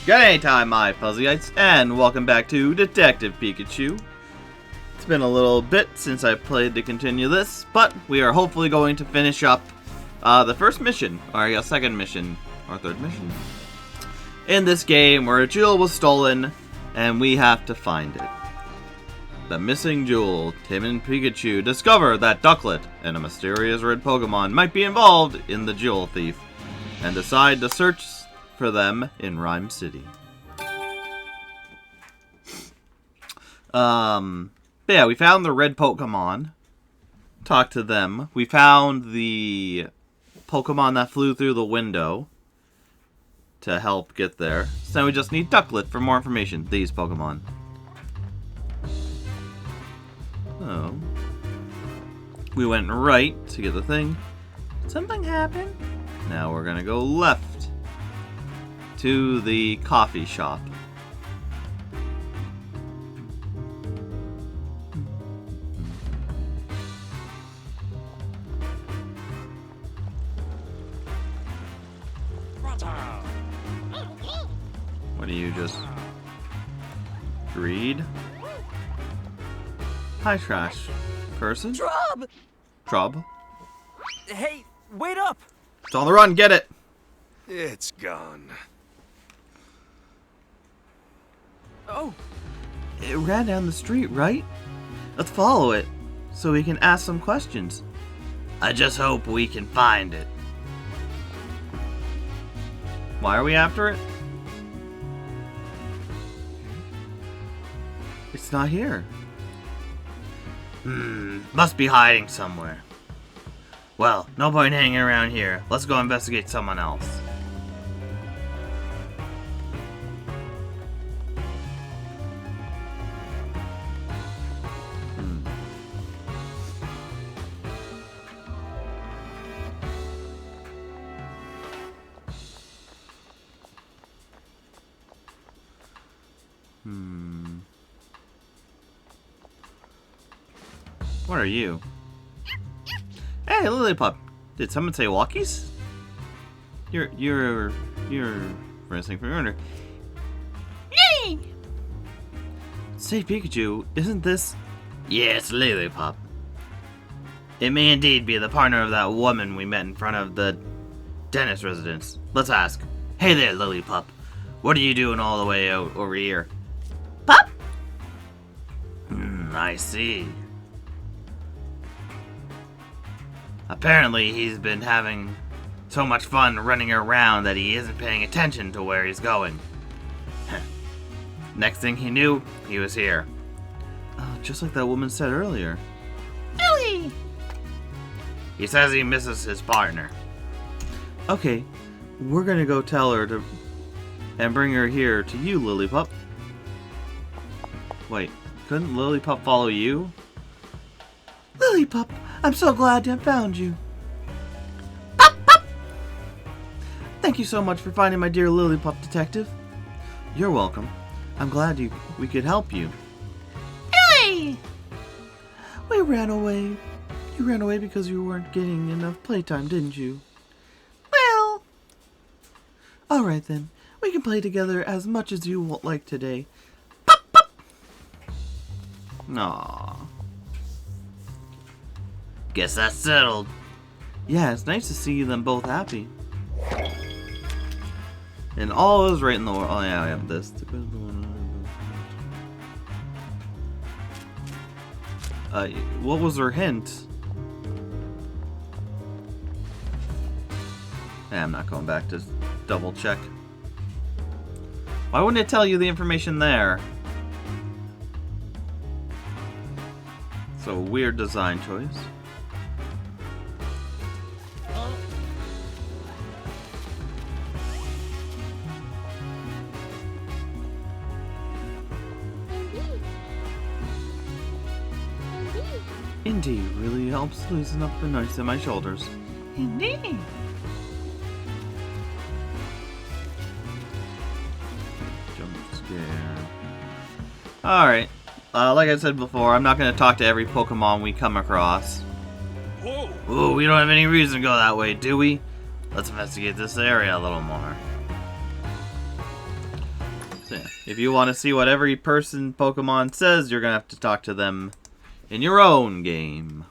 Good anytime, my Puzzyites, and welcome back to Detective Pikachu. It's been a little bit since I played to continue this, but we are hopefully going to finish up the first mission, or I guess second mission, or third mission, in this game where a jewel was stolen, and we have to find it. The missing jewel. Tim and Pikachu discover that Ducklet and a mysterious red Pokemon might be involved in the jewel thief, and decide to search for them in Rhyme City. But yeah, we found the red Pokemon. Talked to them. We found the Pokemon that flew through the window to help get there. So now we just need Ducklet for more information. These Pokemon. Oh. We went right to get the thing. Something happened. Now we're gonna go left to the coffee shop. What do you just read? Hi, trash person. Trub. Hey, wait up! It's on the run. Get it. It's gone. Oh, It ran down the street, right? Let's follow it so we can ask some questions. I just hope we can find it. Why are we after it? It's not here. Must be hiding somewhere. Well, no point hanging around here. Let's go investigate someone else. What are you? Hey, Lillipup. Did someone say walkies? You're wrestling for your owner. Yay! Say, Pikachu, isn't this? Yeah, it's Lillipup. It may indeed be the partner of that woman we met in front of the dentist residence. Let's ask. Hey there, Lillipup. What are you doing all the way out over here? Pup? I see. Apparently, he's been having so much fun running around that he isn't paying attention to where he's going. Next thing he knew, he was here. Just like that woman said earlier. Ellie! He says he misses his partner. Okay, we're gonna go tell her to... and bring her here to you, Lillipup. Wait, couldn't Lillipup follow you? Lillipup, I'm so glad I found you. Pup, pup. Thank you so much for finding my dear Lillipup, detective. You're welcome. I'm glad we could help you. Hey! We ran away. You ran away because you weren't getting enough playtime, didn't you? Well... Alright then. We can play together as much as you would like today. Pup, pup. Aww. Guess that's settled. Yeah, it's nice to see them both happy. And all is right in the world. Oh yeah, I have this. What was her hint? Yeah, I'm not going back to double check. Why wouldn't it tell you the information there? So, weird design choice. Indeed, really helps loosen up the knots in my shoulders. Indeed. Jump scare. Alright. Like I said before, I'm not going to talk to every Pokemon we come across. Whoa! Ooh, we don't have any reason to go that way, do we? Let's investigate this area a little more. So yeah, if you want to see what every person Pokemon says, you're going to have to talk to them in your own game.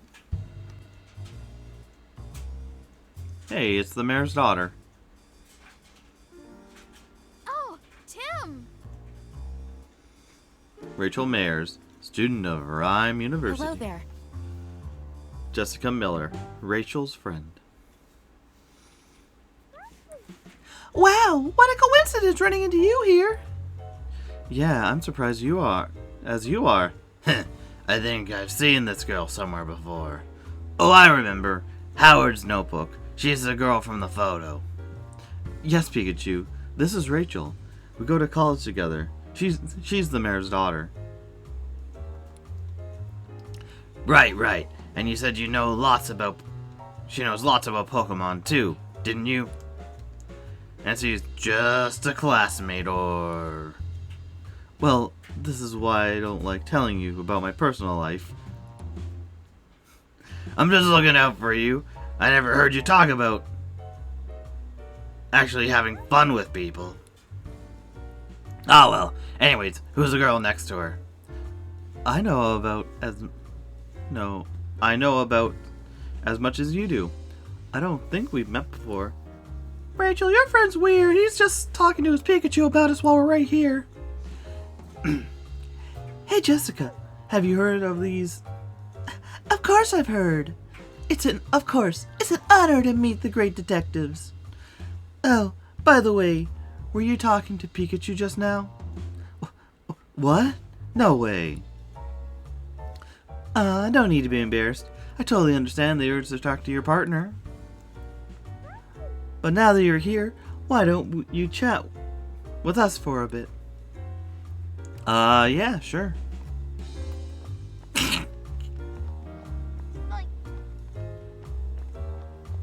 Hey, it's the mayor's daughter. Oh, Tim! Rachel Mayers, student of Rhyme University. Hello there. Jessica Miller, Rachel's friend. Wow, what a coincidence running into you here. Yeah, I'm surprised you are. I think I've seen this girl somewhere before. Oh, I remember. Howard's notebook. She's the girl from the photo. Yes, Pikachu. This is Rachel. We go to college together. She's the mayor's daughter. Right. And you said she knows lots about Pokemon too, didn't you? And she's just a classmate, or... Well, this is why I don't like telling you about my personal life. I'm just looking out for you. I never heard you talk about actually having fun with people. Oh well, anyways, who's the girl next to her? I know about as much as you do. I don't think we've met before. Rachel, your friend's weird. He's just talking to his Pikachu about us while we're right here. Hey, Jessica, have you heard of these? Of course I've heard. It's an honor to meet the great detectives. Oh, by the way, were you talking to Pikachu just now? What? No way. No need to be embarrassed. I totally understand the urge to talk to your partner. But now that you're here, why don't you chat with us for a bit? Yeah, sure.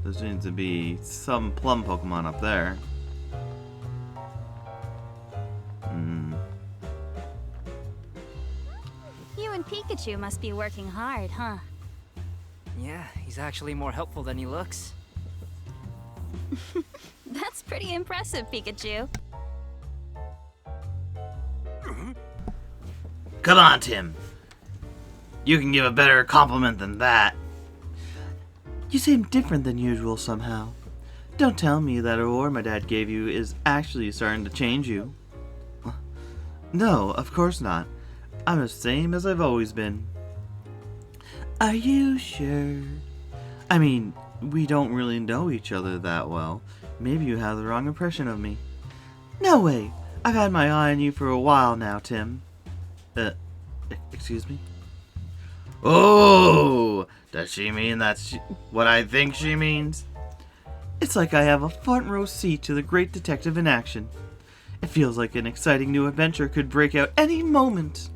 There seems to be some plum Pokemon up there. You and Pikachu must be working hard, huh? Yeah, he's actually more helpful than he looks. That's pretty impressive, Pikachu. Come on, Tim. You can give a better compliment than that. You seem different than usual somehow. Don't tell me that award my dad gave you is actually starting to change you. No, of course not. I'm the same as I've always been. Are you sure? I mean, we don't really know each other that well. Maybe you have the wrong impression of me. No way. I've had my eye on you for a while now, Tim. Excuse me? Oh! Does she mean that's what I think she means? It's like I have a front row seat to the great detective in action. It feels like an exciting new adventure could break out any moment.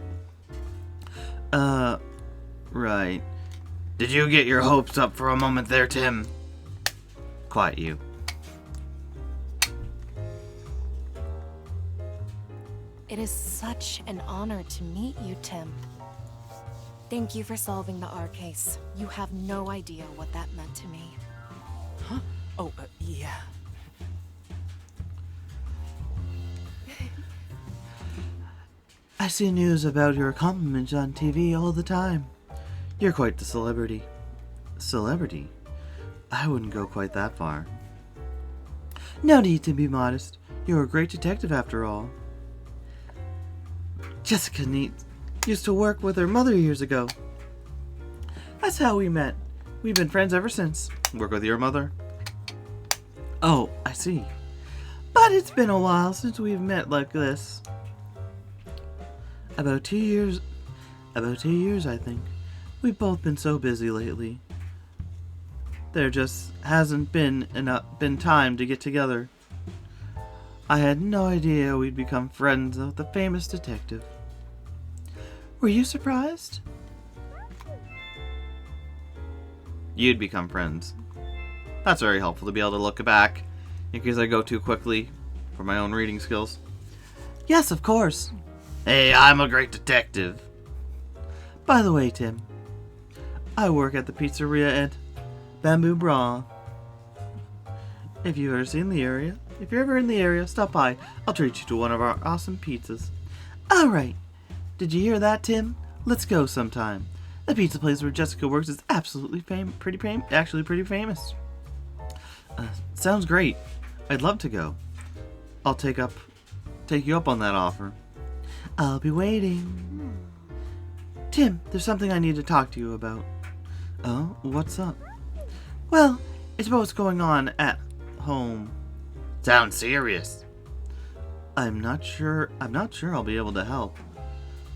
Right. Did you get your hopes up for a moment there, Tim? Quiet you. It is such an honor to meet you, Tim. Thank you for solving the R case. You have no idea what that meant to me. Huh? Oh, yeah. I see news about your accomplishments on TV all the time. You're quite the celebrity. Celebrity? I wouldn't go quite that far. No need to be modest. You're a great detective after all. Jessica used to work with her mother years ago. That's how we met. We've been friends ever since. Work with your mother? Oh, I see. But it's been a while since we've met like this. About 2 years, I think. We've both been so busy lately. There just hasn't been time to get together. I had no idea we'd become friends with the famous detective. Were you surprised? You'd become friends. That's very helpful to be able to look back in case I go too quickly for my own reading skills. Yes, of course. Hey, I'm a great detective. By the way, Tim, I work at the pizzeria at Bamboo Bra. If you've ever seen the area, If you're ever in the area, stop by. I'll treat you to one of our awesome pizzas. Alright. Did you hear that, Tim? Let's go sometime. The pizza place where Jessica works is absolutely pretty famous. Sounds great. I'd love to go. I'll take you up on that offer. I'll be waiting. Tim, there's something I need to talk to you about. Oh, what's up? Well, it's about what's going on at home. Sounds serious. I'm not sure I'll be able to help.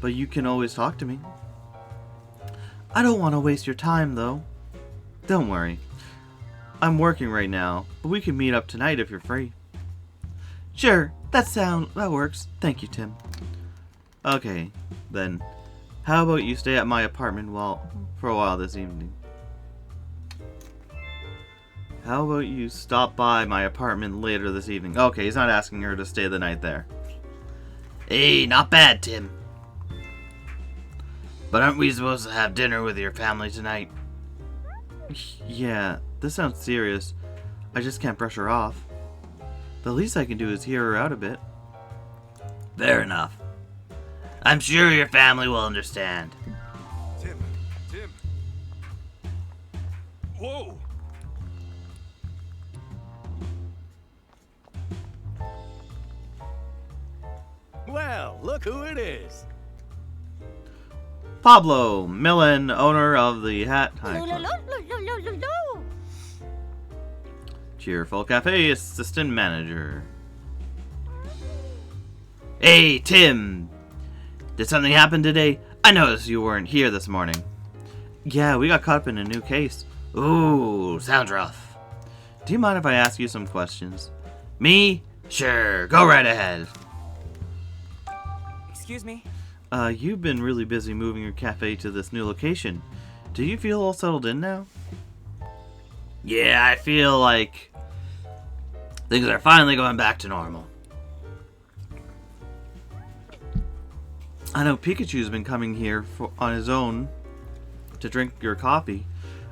But you can always talk to me. I don't want to waste your time, though. Don't worry. I'm working right now, but we can meet up tonight if you're free. Sure, that works. Thank you, Tim. Okay, then. How about you stay at my apartment for a while this evening? How about you stop by my apartment later this evening? Okay, he's not asking her to stay the night there. Hey, not bad, Tim. But aren't we supposed to have dinner with your family tonight? Yeah, this sounds serious. I just can't brush her off. The least I can do is hear her out a bit. Fair enough. I'm sure your family will understand. Tim. Whoa! Well, look who it is. Pablo Millen, owner of the Hat High Club. Cheerful Cafe assistant manager. Hey, Tim! Did something happen today? I noticed you weren't here this morning. Yeah, we got caught up in a new case. Ooh, sounds rough. Do you mind if I ask you some questions? Me? Sure, go right ahead. Excuse me? You've been really busy moving your cafe to this new location. Do you feel all settled in now? Yeah, I feel like things are finally going back to normal. I know Pikachu's been coming here on his own to drink your coffee.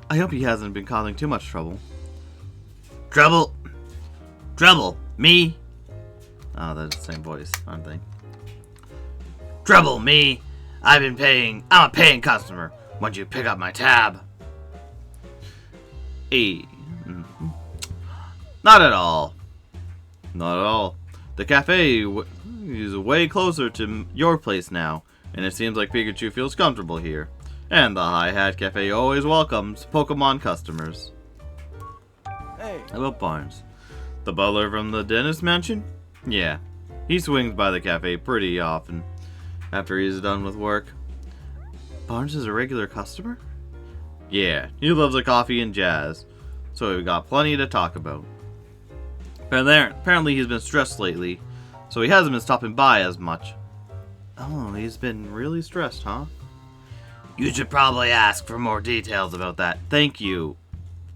I hope he hasn't been causing too much trouble. Trouble? Trouble? Me? Oh, that's the same voice, aren't they? Trouble, me? I'm a paying customer. Why'd you pick up my tab? Hey. Not at all. Not at all. The cafe is way closer to your place now, and it seems like Pikachu feels comfortable here. And the High Hat Cafe always welcomes Pokémon customers. Hey. How about Barnes? The butler from the dentist mansion? Yeah. He swings by the cafe pretty often after he's done with work. Barnes is a regular customer? Yeah, he loves a coffee and jazz, so we've got plenty to talk about. Apparently he's been stressed lately, so he hasn't been stopping by as much. Oh, he's been really stressed, huh? You should probably ask for more details about that. Thank you.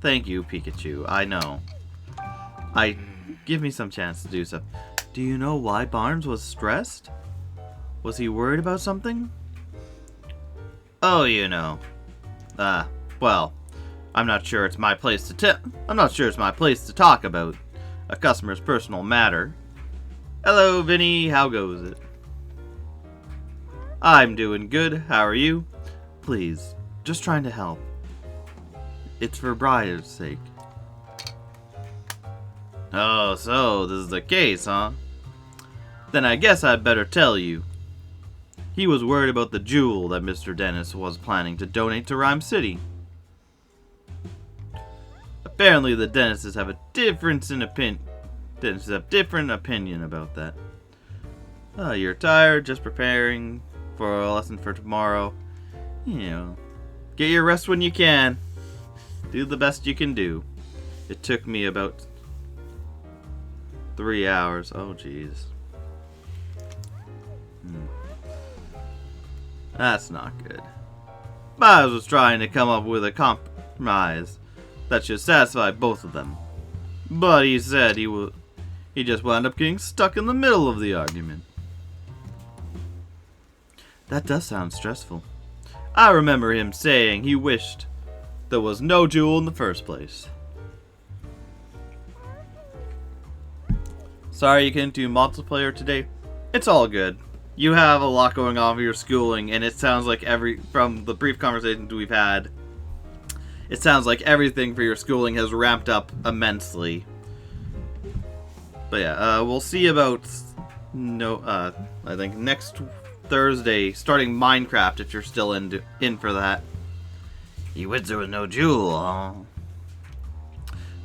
Thank you, Pikachu. I know. Give me some chance to do so. Do you know why Barnes was stressed? Was he worried about something? Oh, you know. Well, I'm not sure it's my place to talk about a customer's personal matter. Hello, Vinny. How goes it? I'm doing good. How are you? Please, just trying to help. It's for Briar's sake. Oh, so this is the case, huh? Then I guess I'd better tell you. He was worried about the jewel that Mr. Dennis was planning to donate to Rhyme City. Apparently the Dennises have a different opinion about that. Oh, you're tired, just preparing for a lesson for tomorrow. You know, get your rest when you can. Do the best you can do. It took me about 3 hours. Oh, jeez. That's not good. Miles was trying to come up with a compromise that should satisfy both of them. But he said he just wound up getting stuck in the middle of the argument. That does sound stressful. I remember him saying he wished there was no jewel in the first place. Sorry you couldn't do multiplayer today. It's all good. You have a lot going on with your schooling, and it sounds like from the brief conversations we've had, it sounds like everything for your schooling has ramped up immensely. But yeah, we'll see about I think next Thursday starting Minecraft if you're still in for that. You went there with no jewel, huh?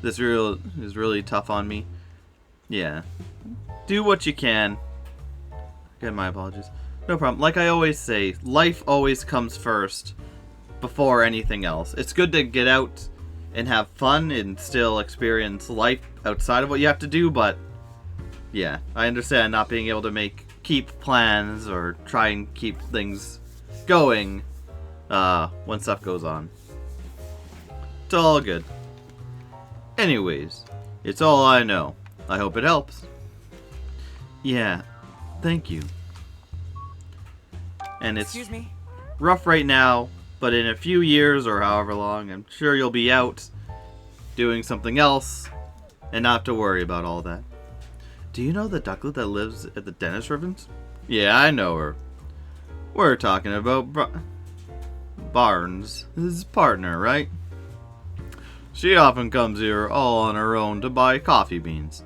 This is really tough on me. Yeah. Do what you can. Again, my apologies. No problem. Like I always say, life always comes first before anything else. It's good to get out and have fun and still experience life outside of what you have to do, but yeah, I understand not being able to keep plans or try and keep things going when stuff goes on. It's all good. Anyways, it's all I know. I hope it helps. Yeah, thank you. And it's Excuse me. rough right now, but in a few years or however long, I'm sure you'll be out doing something else and not have to worry about all that. Do you know the ducklet that lives at the dentist ribbons? Yeah, I know her. We're talking about Barnes, his partner, right? She often comes here all on her own to buy coffee beans.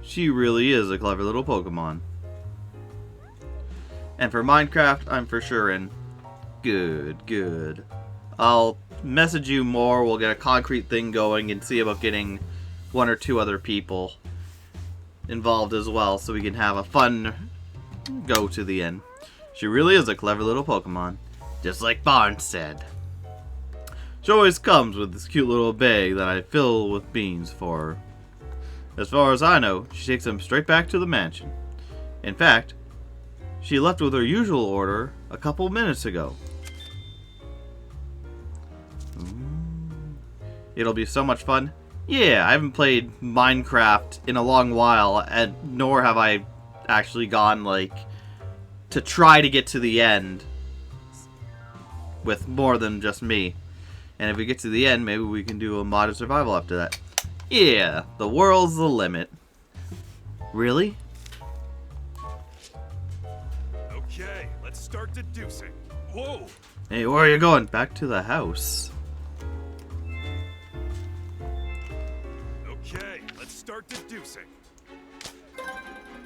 She really is a clever little Pokemon. And for Minecraft, I'm for sure in. Good. I'll message you more, we'll get a concrete thing going and see about getting 1 or 2 other people involved as well so we can have a fun go to the end. She really is a clever little Pokemon, just like Barnes said. She always comes with this cute little bag that I fill with beans for her. As far as I know, she takes them straight back to the mansion. In fact, she left with her usual order a couple minutes ago. It'll be so much fun. Yeah, I haven't played Minecraft in a long while, and nor have I actually gone, to try to get to the end with more than just me. And if we get to the end, maybe we can do a modded survival after that. Yeah, the world's the limit. Really? Okay, let's start deducing. Whoa! Hey, where are you going? Back to the house. Okay, let's start deducing.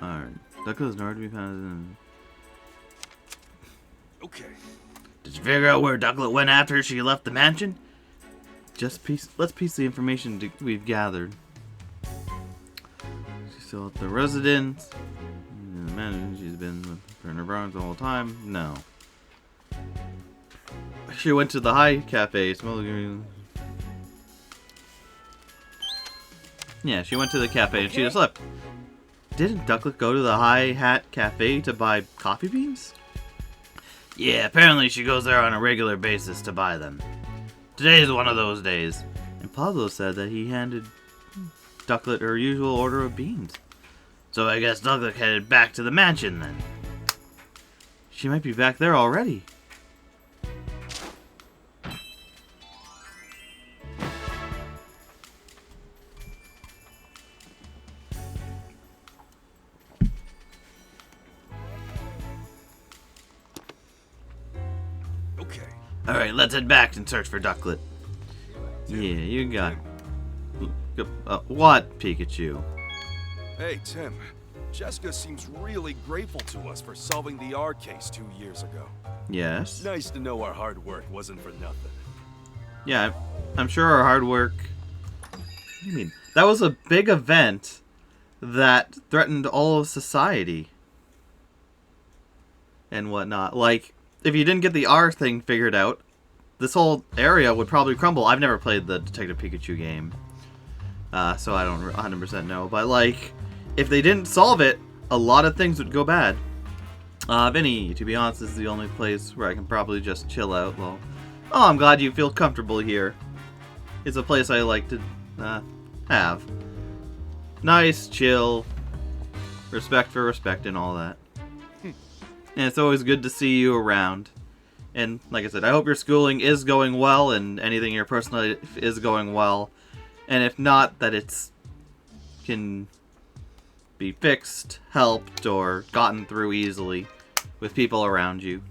Alright. Ducklet is nowhere to be found. Okay. Did you figure out where Ducklet went after she left the mansion? Let's piece the information we've gathered. She's still at the residence. Man, she's been with her Barnes the whole time. No. She went to the High Cafe. Yeah, she went to the cafe and she just left. Didn't Ducklet go to the High Hat Cafe to buy coffee beans? Yeah, apparently she goes there on a regular basis to buy them. Today's one of those days. And Pablo said that he handed Ducklet her usual order of beans. So I guess Ducklet headed back to the mansion then. She might be back there already. Okay. Alright, let's head back and search for Ducklet. Yeah, you got it. What, Pikachu? Hey, Tim. Jessica seems really grateful to us for solving the R case 2 years ago. Yes? Nice to know our hard work wasn't for nothing. Yeah, I'm sure our hard work... What do you mean? That was a big event that threatened all of society. And whatnot. Like, if you didn't get the R thing figured out, this whole area would probably crumble. I've never played the Detective Pikachu game, so I don't 100% know. But, like, if they didn't solve it, a lot of things would go bad. Vinny, to be honest, this is the only place where I can probably just chill out. Well, oh, I'm glad you feel comfortable here. It's a place I like to have. Nice, chill, respect for respect and all that. And it's always good to see you around. And like I said, I hope your schooling is going well and anything in your personal life is going well. And if not, that it's can be fixed, helped, or gotten through easily with people around you.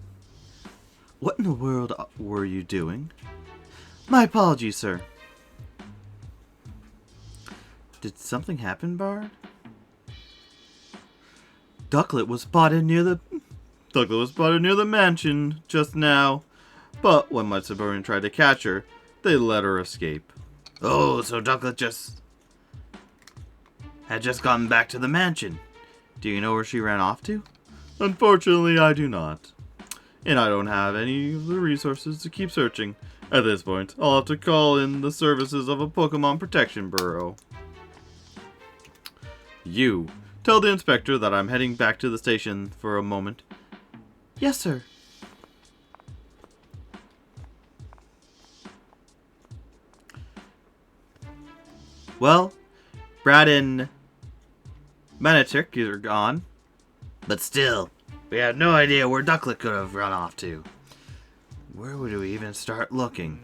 What in the world were you doing? My apologies, sir. Did something happen, Bard? Ducklet was spotted near the mansion just now, but when my subordinate tried to catch her, they let her escape. Oh, so Ducklet had just gotten back to the mansion. Do you know where she ran off to? Unfortunately, I do not. And I don't have any of the resources to keep searching. At this point, I'll have to call in the services of a Pokemon Protection Bureau. You, tell the inspector that I'm heading back to the station for a moment. Yes, sir. Well, Brad and Manitic are gone. But still, we have no idea where Ducklet could have run off to. Where would we even start looking?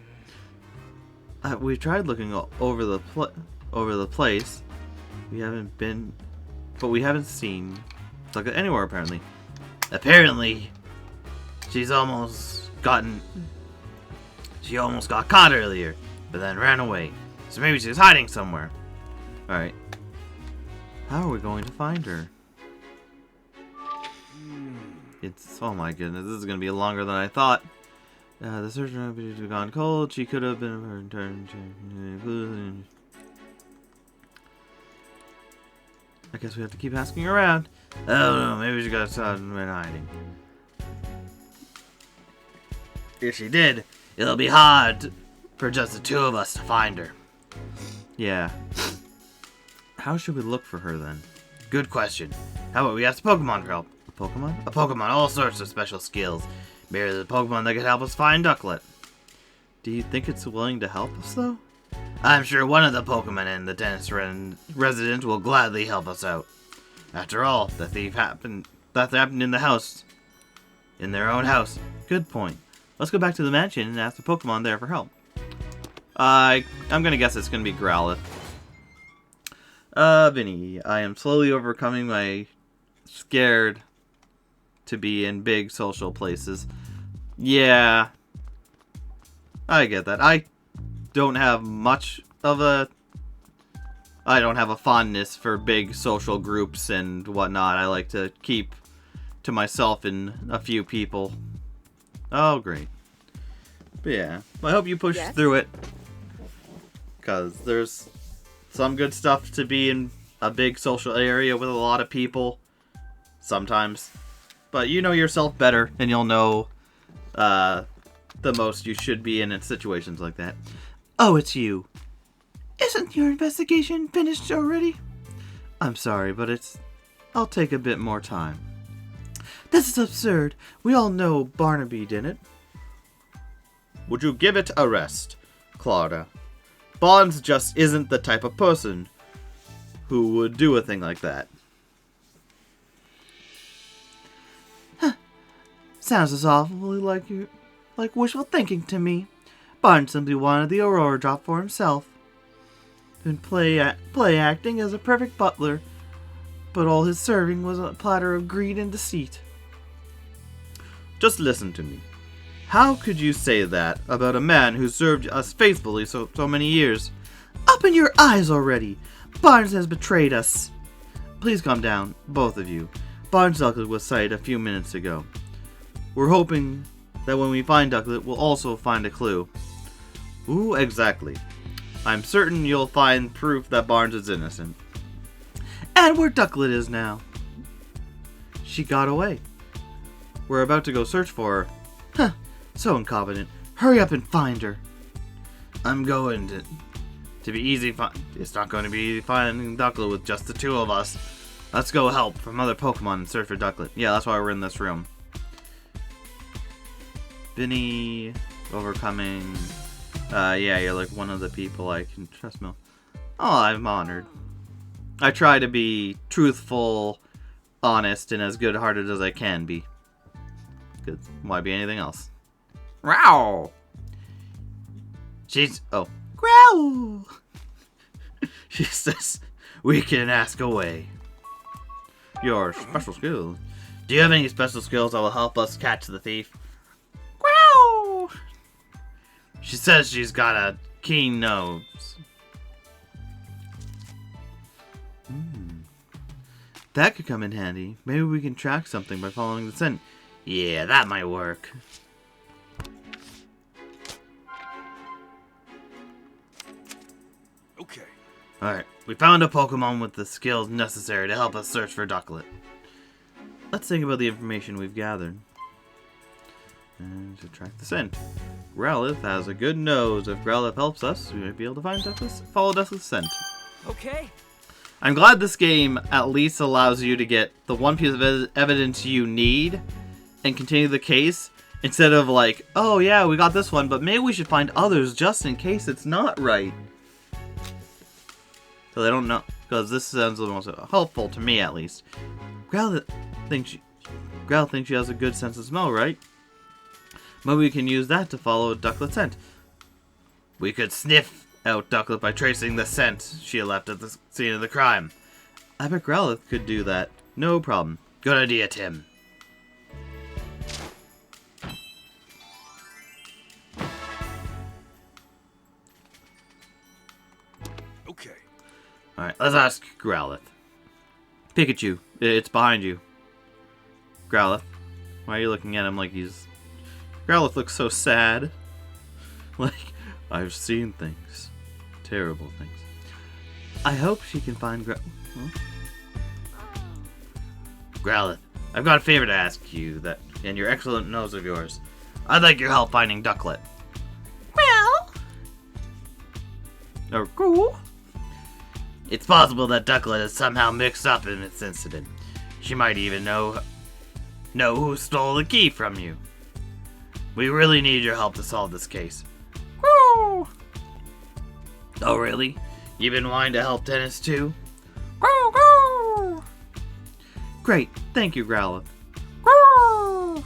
We tried looking over the place. We haven't been, but we haven't seen Ducklet anywhere apparently. Apparently, she almost got caught earlier, but then ran away. So maybe she's hiding somewhere. All right. How are we going to find her? Oh my goodness, this is going to be longer than I thought. The search has gone cold. She could have been returned to... I guess we have to keep asking around. Oh no, maybe she got caught and went hiding. If she did, it'll be hard for just the two of us to find her. Yeah. How should we look for her then? Good question. How about we ask Pokemon for help? A Pokemon? A Pokemon, all sorts of special skills. Maybe there's a Pokemon that could help us find Ducklet. Do you think it's willing to help us though? I'm sure one of the Pokemon in the dentist residence will gladly help us out. After all, the theft happened in the house. In their own house. Good point. Let's go back to the mansion and ask the Pokemon there for help. I'm gonna guess it's gonna be Growlithe. Vinny, I am slowly overcoming my scared to be in big social places. Yeah. I get that. I don't have a fondness for big social groups and whatnot. I like to keep to myself and a few people. Oh, great. But yeah, I hope you push through it. Because there's some good stuff to be in a big social area with a lot of people. Sometimes. But you know yourself better, and you'll know the most you should be in situations like that. Oh, it's you. Isn't your investigation finished already? I'm sorry, but I'll take a bit more time. This is absurd. We all know Barnaby didn't. Would you give it a rest, Claudia? Bonds just isn't the type of person who would do a thing like that. Huh. Sounds as awfully like wishful thinking to me. Barnes simply wanted the Aurora drop for himself. Been play acting as a perfect butler, but all his serving was a platter of greed and deceit. Just listen to me. How could you say that about a man who served us faithfully so many years? Open your eyes already! Barnes has betrayed us. Please calm down, both of you. Barnes Ducklet was sighted a few minutes ago. We're hoping that when we find Ducklet, we'll also find a clue. Ooh, exactly. I'm certain you'll find proof that Barnes is innocent. And where Ducklet is now. She got away. We're about to go search for her. Huh, so incompetent. Hurry up and find her. I'm going to be easy. It's not going to be easy finding Ducklet with just the two of us. Let's go help from other Pokemon and search for Ducklet. Yeah, that's why we're in this room. Vinny, overcoming. Yeah, you're like one of the people I can trust. Oh, I'm honored. I try to be truthful, honest, and as good-hearted as I can be. Good. Why be anything else? Growl! Growl! She says, we can ask away. your special skills. Do you have any special skills that will help us catch the thief? Wow! She says she's got a keen nose. That could come in handy. Maybe we can track something by following the scent. Yeah, that might work. Okay. Alright, we found a Pokemon with the skills necessary to help us search for Ducklet. Let's think about the information we've gathered. And to track the scent. Growlithe has a good nose. If Growlithe helps us, we might be able to find follow Ducklet's scent. Okay. I'm glad this game at least allows you to get the one piece of evidence you need and continue the case instead of like, oh yeah, we got this one, but maybe we should find others just in case it's not right. So they don't know, because this sounds the most helpful to me at least. Growlithe thinks she has a good sense of smell, right? Maybe we can use that to follow Ducklet's scent. We could sniff out Ducklet by tracing the scent she left at the scene of the crime. I bet Growlithe could do that. No problem. Good idea, Tim. Okay. Alright, let's ask Growlithe. Pikachu, it's behind you. Growlithe, why are you looking at him like he's... Growlithe looks so sad. Like, I've seen things. Terrible things. I hope she can find Growlithe, I've got a favor to ask you, and your excellent nose of yours. I'd like your help finding Ducklet. Well? Oh, cool. It's possible that Ducklet is somehow mixed up in this incident. She might even know who stole the key from you. We really need your help to solve this case. Woo! Oh, really? You've been wanting to help Dennis, too? Go, go! Great. Thank you, Growlithe. Go!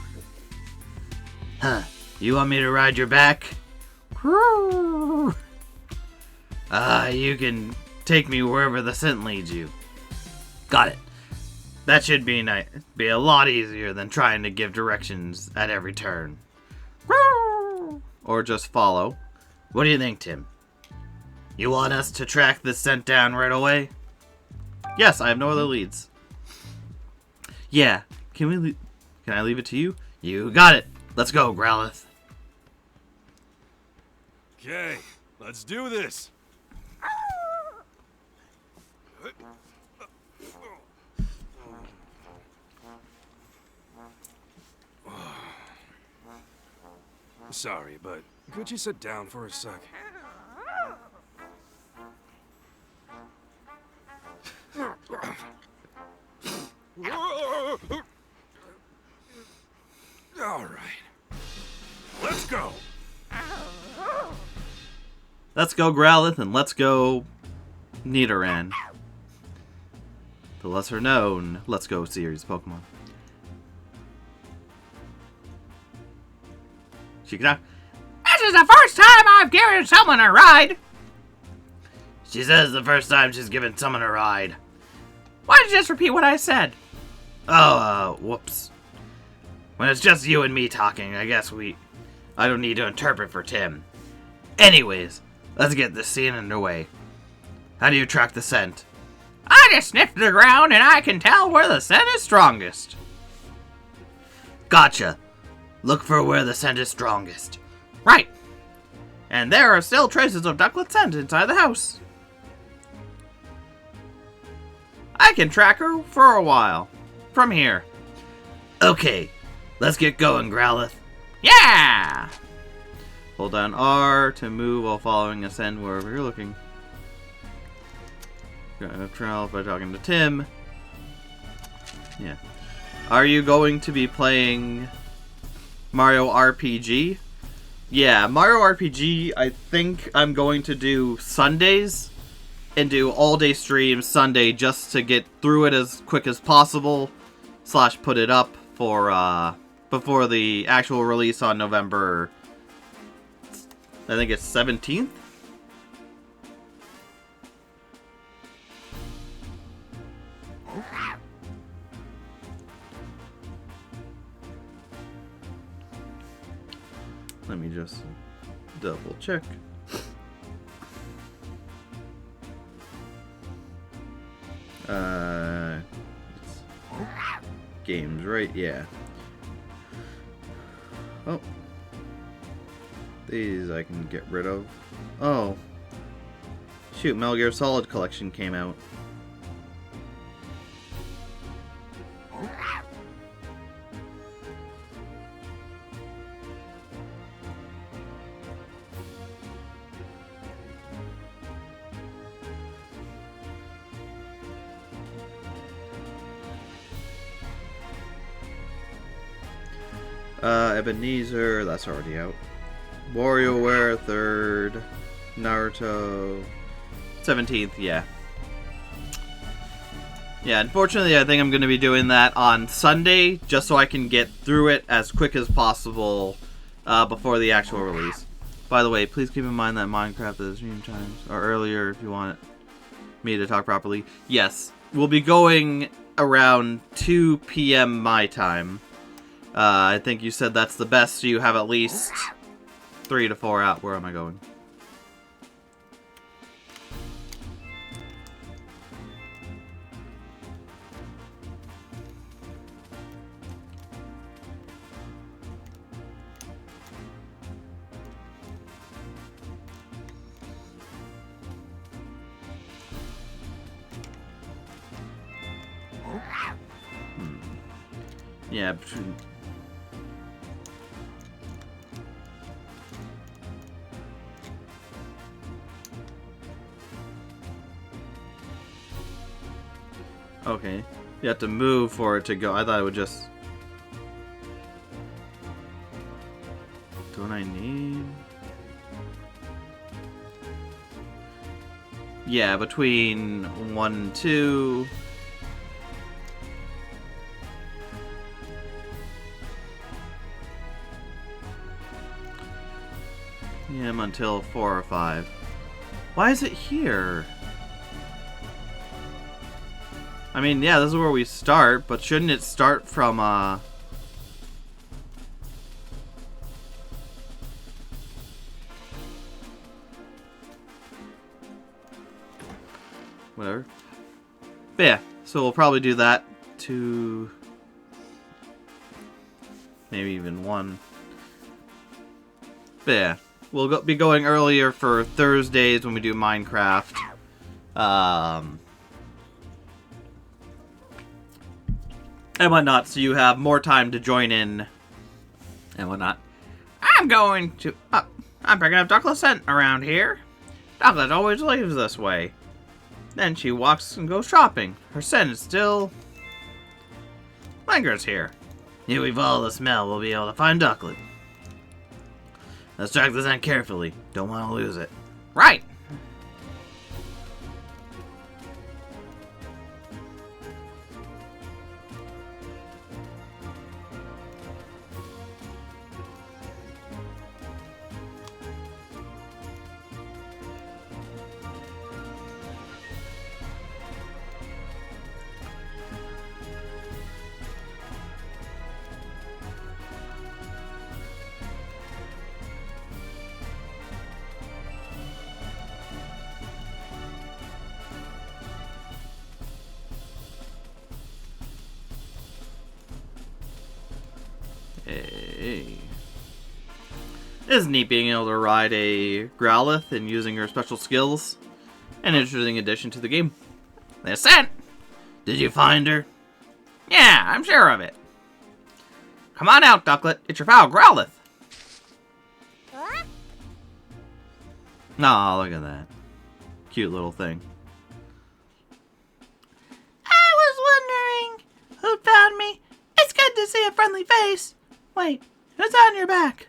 Huh. You want me to ride your back? Go! You can take me wherever the scent leads you. Got it. That should be a lot easier than trying to give directions at every turn. Or just follow. What do you think, Tim? You want us to track this scent down right away? Yes, I have no other leads. Yeah, can I leave it to you? You got it. Let's go, Growlithe. Okay, let's do this. Sorry, but could you sit down for a sec? All right. Let's go. Let's go, Growlithe, and let's go, Nidoran. The lesser known Let's Go series Pokemon. She can. This is the first time I've given someone a ride. She says the first time she's given someone a ride. Why did you just repeat what I said? Oh, whoops. When it's just you and me talking, I guess I don't need to interpret for Tim. Anyways, let's get this scene underway. How do you track the scent? I just sniffed the ground and I can tell where the scent is strongest. Gotcha. Look for where the scent is strongest. Right. And there are still traces of Ducklet's scent inside the house. I can track her for a while. From here. Okay. Let's get going, Growlithe. Yeah! Hold down R to move while following a scent wherever you're looking. Got enough trail by talking to Tim. Yeah. Are you going to be playing Mario RPG? Yeah, Mario RPG, I think I'm going to do Sundays and do all-day streams Sunday just to get through it as quick as possible, / put it up for before the actual release on November, I think it's 17th? Let me just double check. Games, right? Yeah. Oh. These I can get rid of. Oh. Shoot, Metal Gear Solid Collection came out. Ebenezer, that's already out. WarioWare, 3rd. Naruto, 17th, yeah. Yeah, unfortunately, I think I'm going to be doing that on Sunday, just so I can get through it as quick as possible before the actual release. By the way, please keep in mind that Minecraft is stream times, or earlier if you want me to talk properly. Yes, we'll be going around 2 p.m. my time. I think you said that's the best, so you have at least 3 to 4 out. Where am I going? Yeah, between... Okay. You have to move for it to go. I thought it would just... Don't I need... Yeah, between 1 and 2... Yeah, until 4 or 5. Why is it here? I mean, yeah, this is where we start, but shouldn't it start from, whatever. But yeah, so we'll probably do that to... maybe even 1. But yeah, we'll be going earlier for Thursdays when we do Minecraft. And whatnot, so you have more time to join in and whatnot. I'm picking up Ducklet's scent around here. Ducklet always leaves this way. Then she walks and goes shopping. Her scent is still lingers here. If we follow the smell, we'll be able to find Ducklet. Let's track the scent carefully. Don't want to lose it. Right! Hey. It is neat being able to ride a Growlithe and using her special skills. An interesting addition to the game. The scent! Did you find her? Yeah, I'm sure of it. Come on out, Ducklet. It's your pal, Growlithe. Huh? Aw, look at that. Cute little thing. I was wondering who found me. It's good to see a friendly face. Wait, who's on your back?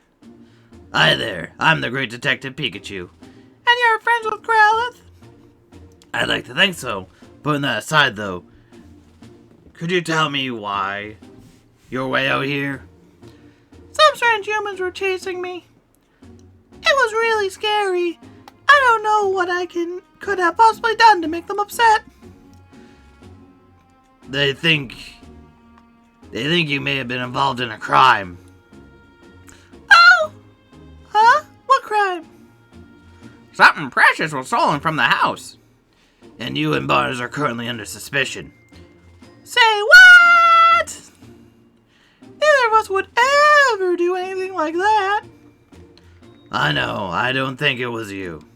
Hi there, I'm the great detective Pikachu. And you're friends with Growlithe? I'd like to think so. Putting that aside, though, could you tell me why you're way out here? Some strange humans were chasing me. It was really scary. I don't know what I could have possibly done to make them upset. They think you may have been involved in a crime. Oh! Something precious was stolen from the house. And you and Barnes are currently under suspicion. Say what? Neither of us would ever do anything like that. I know, I don't think it was you.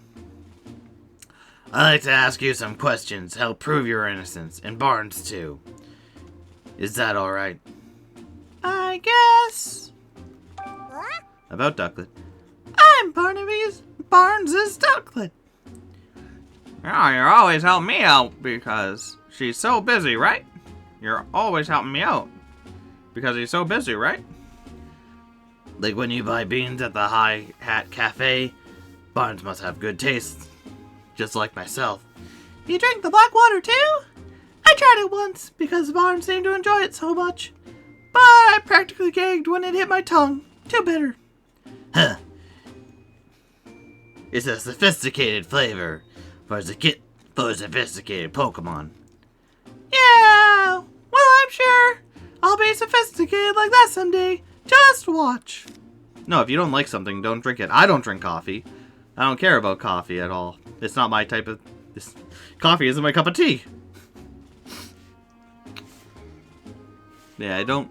I'd like to ask you some questions, help prove your innocence, and Barnes too. Is that alright? I guess. What? About Ducklet. I'm Barnes's Ducklet. Oh, you're always helping me out because she's so busy, right? You're always helping me out because he's so busy, right? Like when you buy beans at the High Hat Cafe, Barnes must have good taste, just like myself. You drink the black water too? I tried it once because Barnes seemed to enjoy it so much. But I practically gagged when it hit my tongue. Too bitter. Huh. It's a sophisticated flavor for a sophisticated Pokemon. Yeah, well, I'm sure I'll be sophisticated like that someday. Just watch. No, if you don't like something, don't drink it. I don't drink coffee. I don't care about coffee at all. It's not my type of... Coffee isn't my cup of tea. Yeah, I don't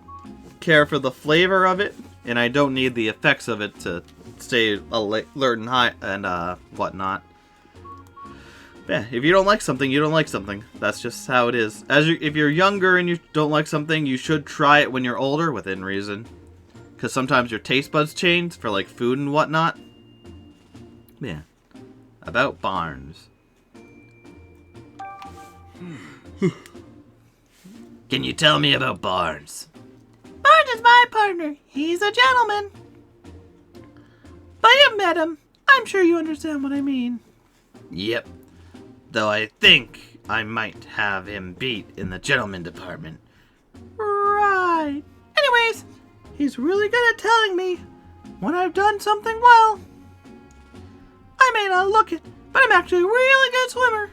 care for the flavor of it, and I don't need the effects of it to stay alert and high and whatnot. Yeah, if you don't like something, you don't like something. That's just how it is. If you're younger and you don't like something, you should try it when you're older, within reason. Because sometimes your taste buds change for like food and whatnot. Yeah. About Barnes. Can you tell me about Barnes? Barnes is my partner. He's a gentleman. But you've met him. I'm sure you understand what I mean. Yep. Though I think I might have him beat in the gentleman department. Right. Anyways, he's really good at telling me when I've done something well. I may not look it, but I'm actually a really good swimmer.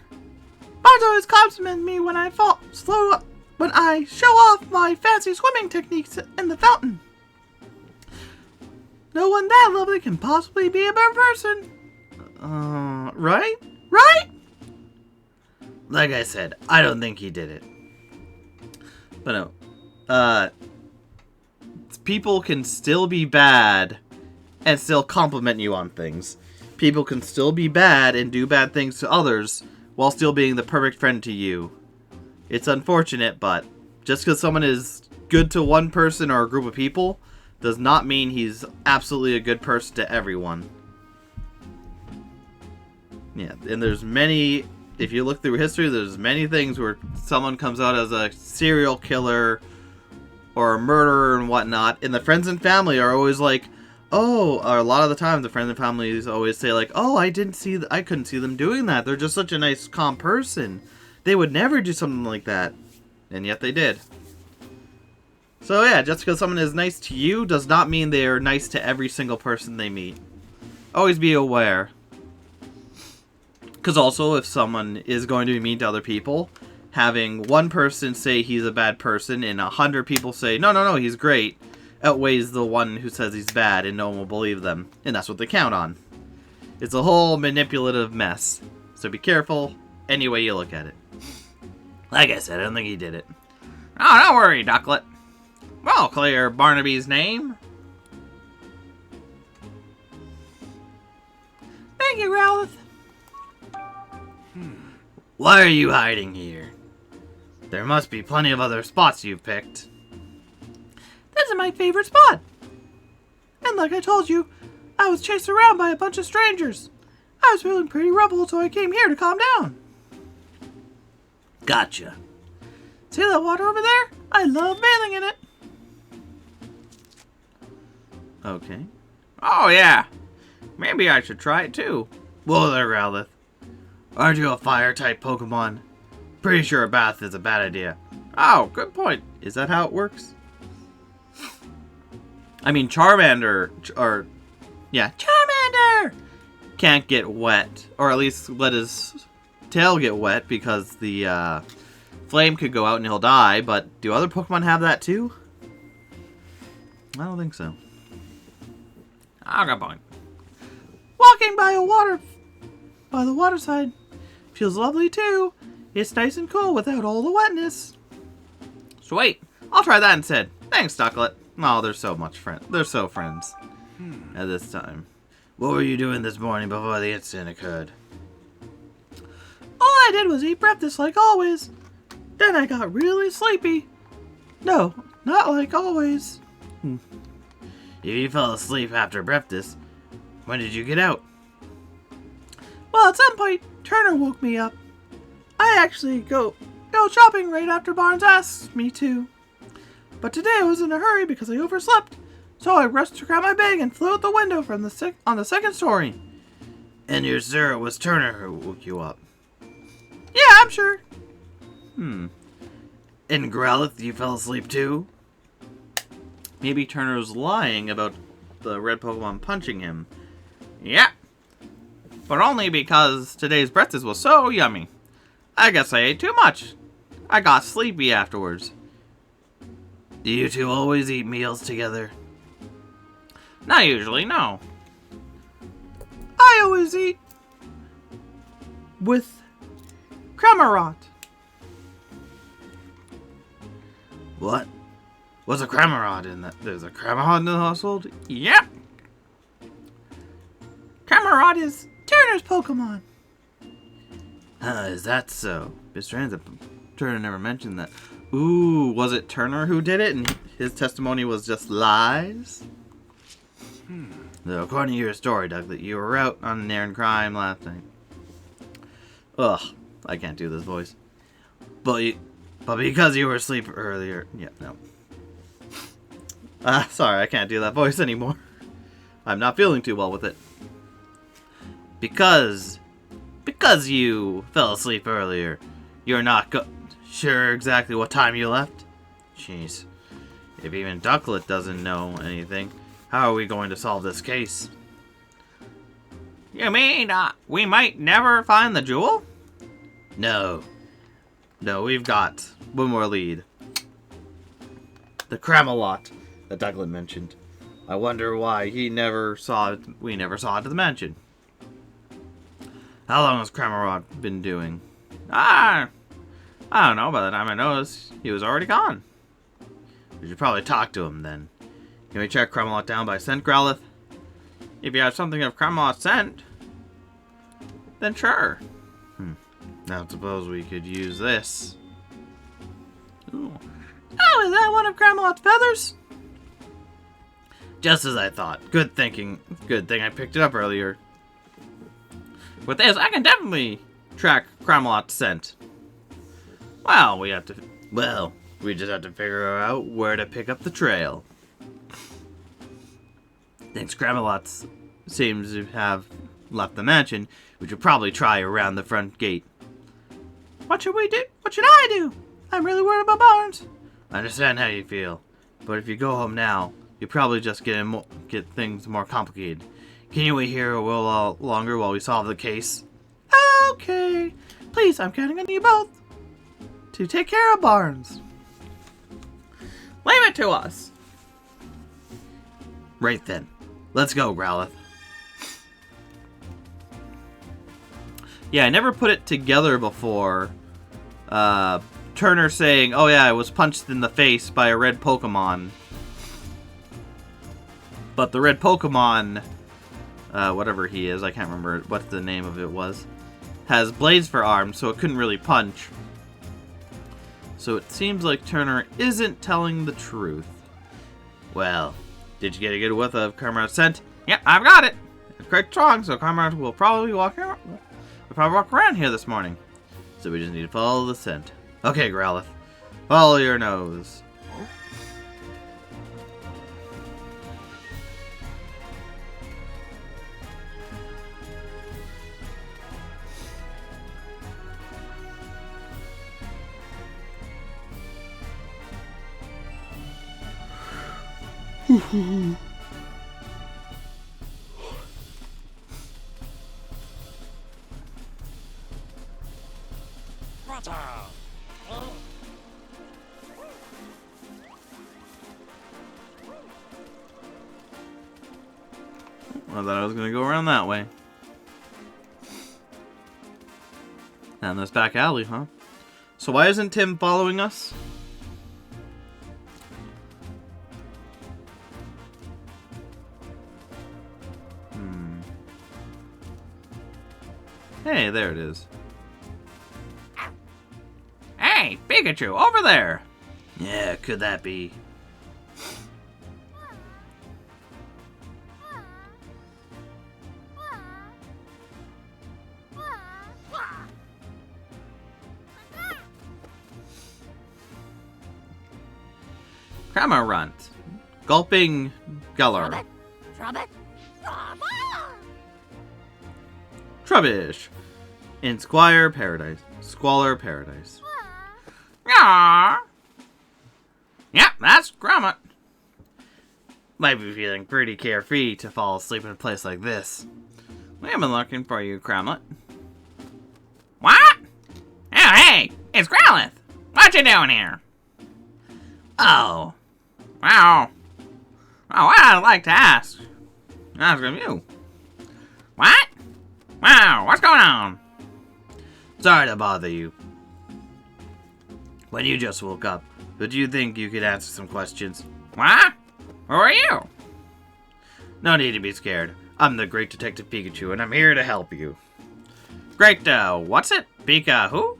Barnes always compliments me when I fall slow up, when I show off my fancy swimming techniques in the fountain. No one that lovely can possibly be a better person. Right? Right? Like I said, I don't think he did it. But no. People can still be bad and still compliment you on things. People can still be bad and do bad things to others while still being the perfect friend to you. It's unfortunate, but just because someone is good to one person or a group of people does not mean he's absolutely a good person to everyone. Yeah, and there's many... If you look through history, there's many things where someone comes out as a serial killer or a murderer and whatnot, and the friends and family are always like, oh, or a lot of the time the friends and families always say like, oh, I couldn't see them doing that. They're just such a nice, calm person. They would never do something like that. And yet they did. So yeah, just because someone is nice to you does not mean they are nice to every single person they meet. Always be aware. Because also, if someone is going to be mean to other people, having one person say he's a bad person and 100 people say, no, he's great, outweighs the one who says he's bad and no one will believe them. And that's what they count on. It's a whole manipulative mess. So be careful any way you look at it. Like I said, I don't think he did it. Oh, don't worry, Ducklet. We'll clear Barnaby's name. Thank you, Rowlith. Why are you hiding here? There must be plenty of other spots you've picked. This is my favorite spot. And like I told you, I was chased around by a bunch of strangers. I was feeling pretty ruffled, so I came here to calm down. Gotcha. See that water over there? I love bathing in it. Okay. Oh, yeah. Maybe I should try it, too. Whoa there, Growlithe. Aren't you a fire-type Pokemon? Pretty sure a bath is a bad idea. Oh, good point. Is that how it works? I mean, Charmander, Charmander can't get wet. Or at least let his tail get wet because the flame could go out and he'll die. But do other Pokemon have that too? I don't think so. Oh, good point. Walking by a water by the waterside. Feels lovely too. It's nice and cool without all the wetness. Sweet. I'll try that instead. Thanks, Ducklet. Oh, they're so much friends. They're so friends at this time. What were you doing this morning before the incident occurred? All I did was eat breakfast like always. Then I got really sleepy. No, not like always. If you fell asleep after breakfast, when did you get out? Well, at some point, Turner woke me up. I actually go shopping right after Barnes asked me to. But today I was in a hurry because I overslept. So I rushed to grab my bag and flew out the window from on the second story. And you're sure it was Turner who woke you up? Yeah, I'm sure. And Growlithe, you fell asleep too? Maybe Turner's lying about the red Pokemon punching him. Yeah. But only because today's breakfast was so yummy. I guess I ate too much. I got sleepy afterwards. Do you two always eat meals together? Not usually, no. I always eat with Cramorant. What? What's a Cramorant in that? There's a Cramorant in the household? Yep. Cramorant is Turner's Pokemon. Is that so? Mr. Hansa, Turner never mentioned that. Ooh, was it Turner who did it and his testimony was just lies? So, according to your story, Doug, that you were out on an errand crime last night. Ugh, I can't do this voice. But because you were asleep earlier... Yeah, no. Sorry, I can't do that voice anymore. I'm not feeling too well with it. Because you fell asleep earlier, you're not sure exactly what time you left? Jeez. If even Ducklet doesn't know anything, how are we going to solve this case? You mean, we might never find the jewel? No. No, we've got one more lead. The Cramelot that Ducklet mentioned. I wonder why we never saw it at the mansion. How long has Cramelot been doing? I don't know. By the time I noticed, he was already gone. We should probably talk to him then. Can we track Cramelot down by scent, Growlithe? If you have something of Cramelot's scent, then sure. Now suppose we could use this. Ooh. Oh, is that one of Cramelot's feathers? Just as I thought. Good thinking. Good thing I picked it up earlier. With this, I can definitely track Cramelot's scent. Well, we just have to figure out where to pick up the trail. Since Cramelot seems to have left the mansion, we should probably try around the front gate. What should we do? What should I do? I'm really worried about Barnes. I understand how you feel, but if you go home now, you'll probably just get things more complicated. Can you wait here a little longer while we solve the case? Okay. Please, I'm counting on you both to take care of Barnes. Leave it to us. Right then. Let's go, Growlithe. Yeah, I never put it together before. Turner saying, oh yeah, I was punched in the face by a red Pokemon. But the red Pokemon, whatever he is, I can't remember what the name of it was, has blades for arms, so it couldn't really punch. So it seems like Turner isn't telling the truth. Well, did you get a good whiff of Cramelot's scent? Yep, I've got it. It's quite strong, so Cramelot will probably walk around here this morning. So we just need to follow the scent. Okay, Growlithe. Follow your nose. I thought I was going to go around that way. Down this back alley, huh? So why isn't Tim following us? Hey, there it is. Hey, Pikachu, over there! Yeah, could that be? Cramorant. Gulping Guller. Trubbish. In Squire Paradise. Squalor Paradise. Aww. Yep, that's Gromit. Might be feeling pretty carefree to fall asleep in a place like this. We have been looking for you, Gromit. What? Oh, hey, it's Growlithe. What you doing here? Oh. Wow. Oh, what I'd like to ask. Ask of you. What? Wow, what's going on? Sorry to bother you. When you just woke up, but do you think you could answer some questions? What? Who are you? No need to be scared. I'm the Great Detective Pikachu, and I'm here to help you. Great, what's it? Pika who?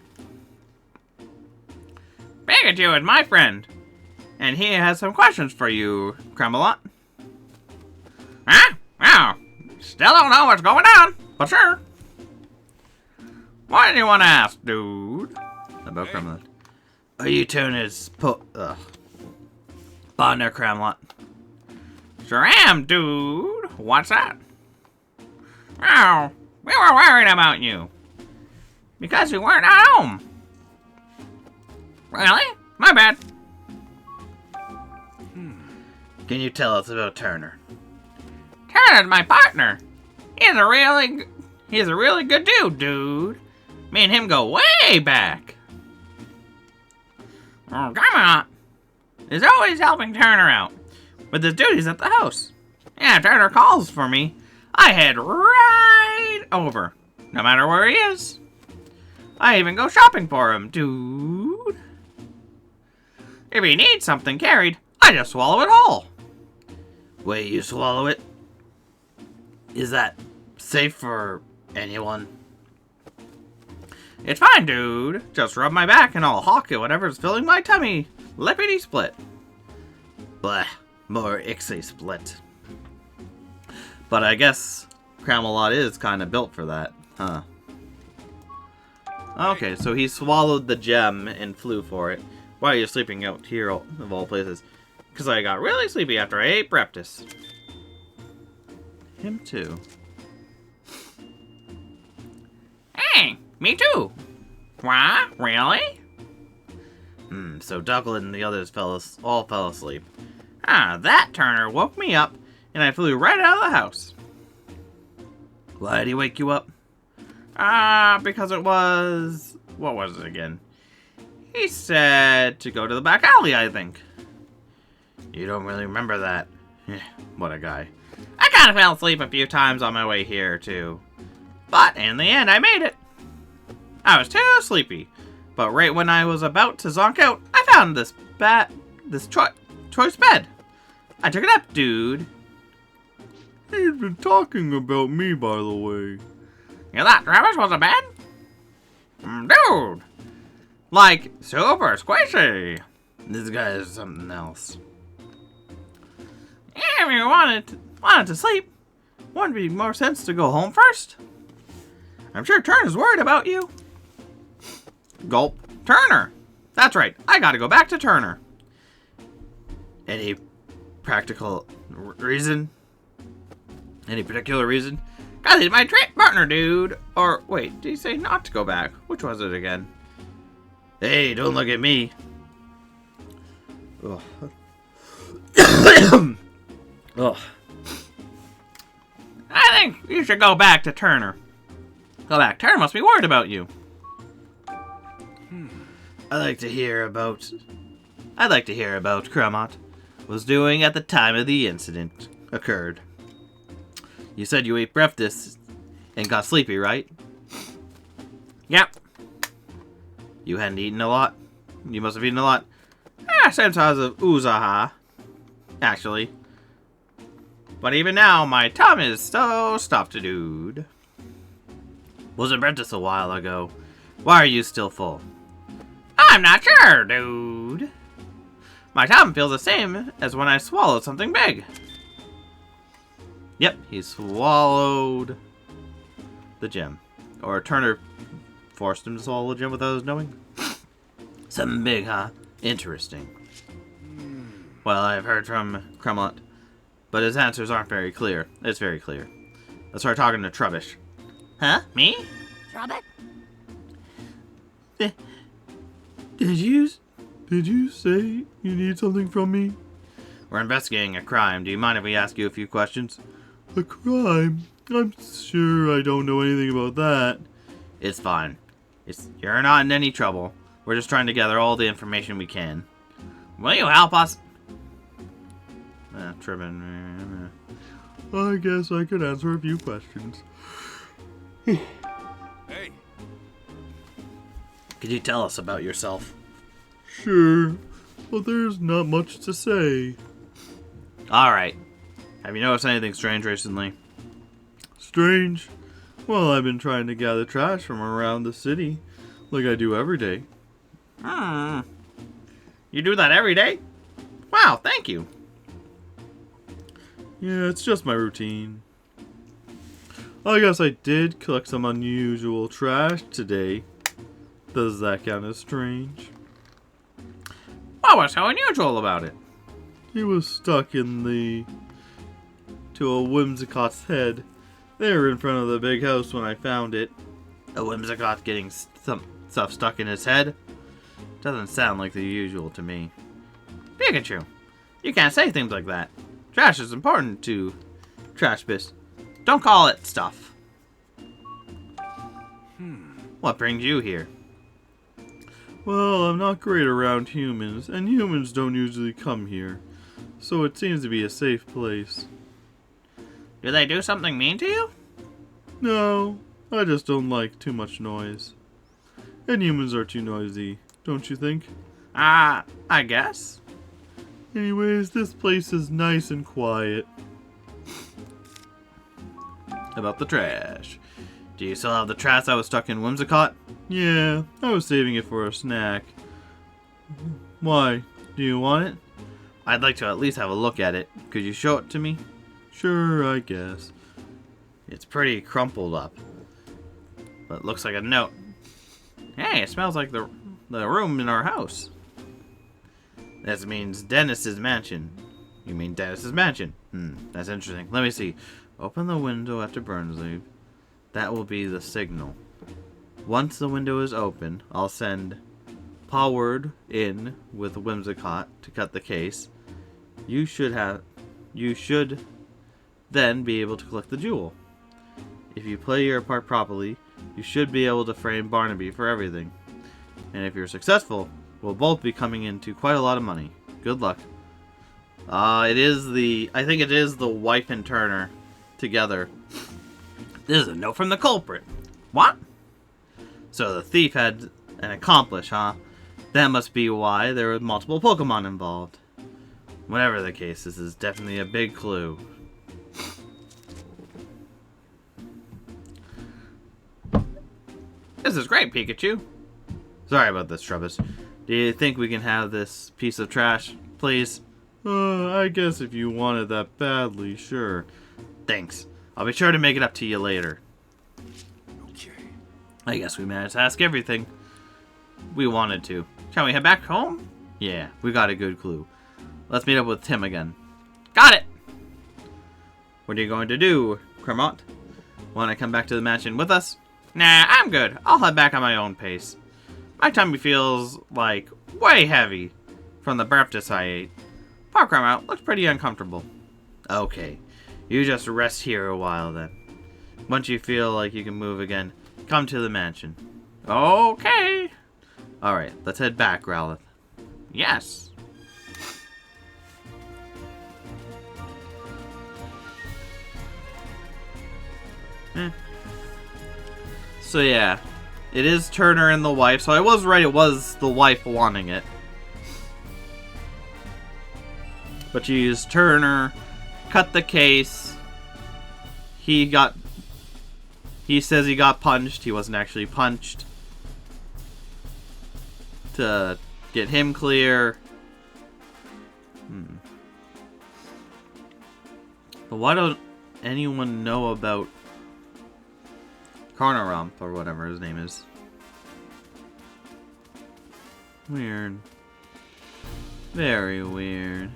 Pikachu is my friend, and he has some questions for you, Cramelot. Huh? Wow. Still don't know what's going on, but sure. What do you want to ask, dude? About Cramelot. Are you Turner's partner, Cramelot? Sure am, dude. What's that? Oh, we were worried about you. Because you weren't at home. Really? My bad. Can you tell us about Turner? Turner's my partner. He's a really good dude. Me and him go way back. Oh, Cramelot is always helping Turner out with his duties at the house. Yeah, Turner calls for me. I head right over, no matter where he is. I even go shopping for him, dude. If he needs something carried, I just swallow it whole. Wait, you swallow it? Is that safe for anyone? It's fine, dude. Just rub my back and I'll hawk it whatever's filling my tummy. Lippity split. Blah. More ixy split. But I guess Cramelot is kind of built for that, huh? Okay, so he swallowed the gem and flew for it. Why are you sleeping out here of all places? Because I got really sleepy after I ate breakfast. Him too. Hey, me too. What? Really? So Duckle and the others all fell asleep. That Turner woke me up, and I flew right out of the house. Why did he wake you up? Because it was... What was it again? He said to go to the back alley, I think. You don't really remember that. What a guy. I kind of fell asleep a few times on my way here, too. But in the end, I made it. I was too sleepy. But right when I was about to zonk out, I found this choice bed. I took it up, dude. He's been talking about me, by the way. You thought Travis was a bed? Dude! Like, super squishy. This guy is something else. If you wanted to sleep, wouldn't it be more sense to go home first? I'm sure Turner's worried about you. Gulp. Turner! That's right, I gotta go back to Turner. Any practical reason? Any particular reason? Cause he's my partner, dude. Or, wait, did he say not to go back? Which was it again? Hey, don't look at me. Ugh. Ugh. I think you should go back to Turner. Go back. Turner must be worried about you. I'd like to hear about Cramelot was doing at the time of the incident occurred. You said you ate breakfast and got sleepy, right? Yep. You hadn't eaten a lot? You must have eaten a lot. Since I was of Uzaha, actually. But even now, my tongue is so stuffed, dude. Was apprentice a while ago. Why are you still full? I'm not sure, dude. My tongue feels the same as when I swallowed something big. Yep, he swallowed the gem. Or Turner forced him to swallow the gem without his knowing. Something big, huh? Interesting. Well, I've heard from Kremlott, but his answers aren't very clear. It's very clear. Let's start talking to Trubbish. Huh? Me? Trubbit? Did you say you need something from me? We're investigating a crime. Do you mind if we ask you a few questions? A crime? I'm sure I don't know anything about that. It's fine. You're not in any trouble. We're just trying to gather all the information we can. Will you help us? Tribbin. I guess I could answer a few questions. Hey, Could you tell us about yourself? Sure, but there's not much to say. Alright. Have you noticed anything strange recently? Strange? Well, I've been trying to gather trash from around the city, like I do every day. You do that every day? Wow, thank you. Yeah, it's just my routine. I guess I did collect some unusual trash today. Does that count as strange? What was so unusual about it? He was stuck to a Whimsicott's head. They were in front of the big house when I found it. A Whimsicott getting some stuff stuck in his head? Doesn't sound like the usual to me. Pikachu, you can't say things like that. Trash is important to Trashbis. Don't call it stuff. What brings you here? Well, I'm not great around humans, and humans don't usually come here. So it seems to be a safe place. Do they do something mean to you? No, I just don't like too much noise. And humans are too noisy, don't you think? I guess. Anyways, this place is nice and quiet. About the trash. Do you still have the trash that was stuck in Whimsicott? Yeah, I was saving it for a snack. Why? Do you want it? I'd like to at least have a look at it. Could you show it to me? Sure, I guess. It's pretty crumpled up. But it looks like a note. Hey, it smells like the room in our house. That means Dennis's mansion. You mean Dennis's mansion? That's interesting. Let me see. Open the window after Burnsley. That will be the signal. Once the window is open, I'll send Pawward in with Whimsicott to cut the case. You should then be able to collect the jewel. If you play your part properly, you should be able to frame Barnaby for everything. And if you're successful, we'll both be coming into quite a lot of money. Good luck. I think it is the wife and Turner together. This is a note from the culprit. What? So the thief had an accomplice, huh? That must be why there were multiple Pokemon involved. Whatever the case, this is definitely a big clue. This is great, Pikachu. Sorry about this, Trubbish. Do you think we can have this piece of trash, please? I guess if you want it that badly, sure. Thanks. I'll be sure to make it up to you later. okay. I guess we managed to ask everything we wanted to. Shall we head back home? Yeah, we got a good clue. Let's meet up with Tim again. Got it! What are you going to do, Cremont? Want to come back to the mansion with us? Nah, I'm good. I'll head back on my own pace. My tummy feels, like, way heavy from the breakfast I ate. Poor Cremont looks pretty uncomfortable. Okay, you just rest here a while then. Once you feel like you can move again, come to the mansion. Okay. Alright, let's head back, Growlithe. Yes. So yeah, It is Turner and the wife, so I was right, it was the wife wanting it. But she used Turner, cut the case. He says he got punched. He wasn't actually punched. To get him clear. But why don't anyone know about Carnarump or whatever his name is? Weird. Very weird.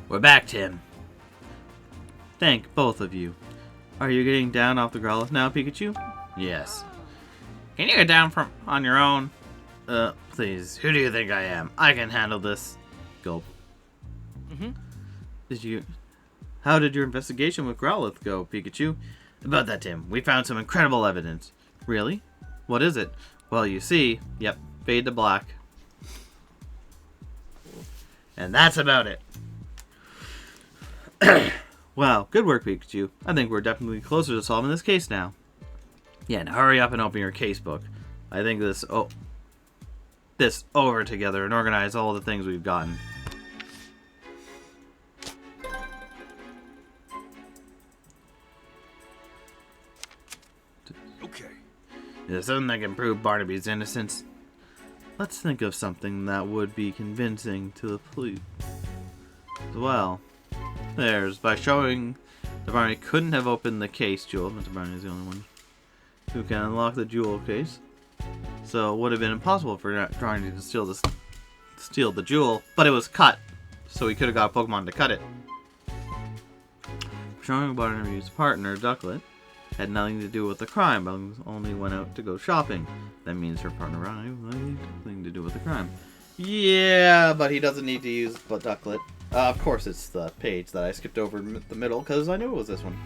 We're back, Tim. Thank both of you. Are you getting down off the Growlithe now, Pikachu? Yes. Can you get down from on your own? Please. Who do you think I am? I can handle this. Gulp. How did your investigation with Growlithe go, Pikachu? About that, Tim. We found some incredible evidence. Really? What is it? Well, you see. Yep. Fade to black. And that's about it. Wow, good work, Pikachu. I think we're definitely closer to solving this case now. Yeah, now hurry up and open your casebook. I think this over together and organize all the things we've gotten. Okay. Is there something that can prove Barnaby's innocence? Let's think of something that would be convincing to the police. Well, by showing that Barnaby couldn't have opened the case jewel. Mr. Barnaby is the only one who can unlock the jewel case. So it would have been impossible for trying to steal the jewel, but it was cut, so he could have got Pokemon to cut it. Showing Barnaby's partner, Ducklet, had nothing to do with the crime, but only went out to go shopping. That means her partner Ronnie had nothing to do with the crime. Yeah, but he doesn't need to use the Ducklet. Of course, it's the page that I skipped over in the middle, because I knew it was this one.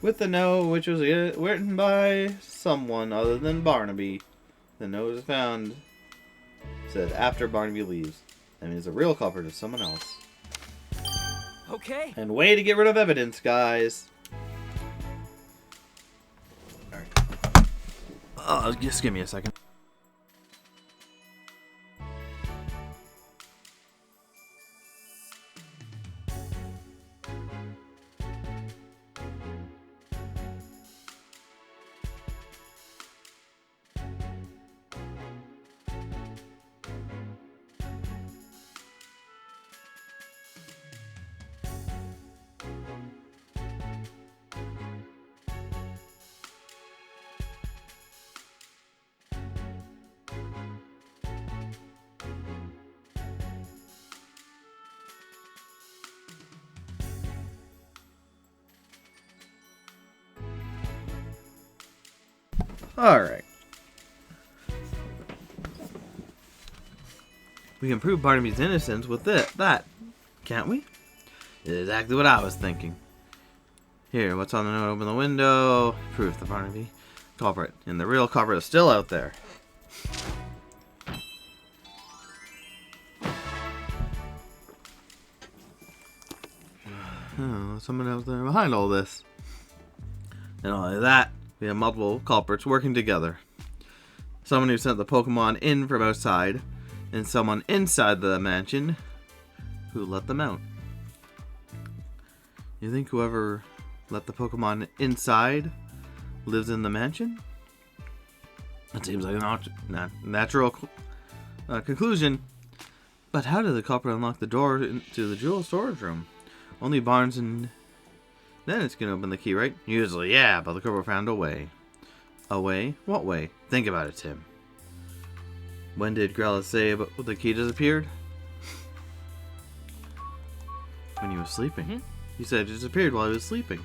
With the note, which was written by someone other than Barnaby. The note was found, said, after Barnaby leaves. That means the real culprit is someone else. Okay. And way to get rid of evidence, guys. Alright. Just give me a second. Alright. We can prove Barnaby's innocence with that, can't we? Exactly what I was thinking. Here, what's on the note? Open the window. Proof the Barnaby culprit. And the real culprit is still out there. Oh, someone out there behind all this. And not only that, we have multiple culprits working together. Someone who sent the Pokemon in from outside, and someone inside the mansion who let them out. You think whoever let the Pokemon inside lives in the mansion? That seems like a natural conclusion. But how did the culprit unlock the door to the jewel storage room? Only Barnes and Dennis can open the key, right? Usually, yeah, but the culprit found a way. A way? What way? Think about it, Tim. When did Growlithe say about the key disappeared? When he was sleeping. He said it disappeared while he was sleeping.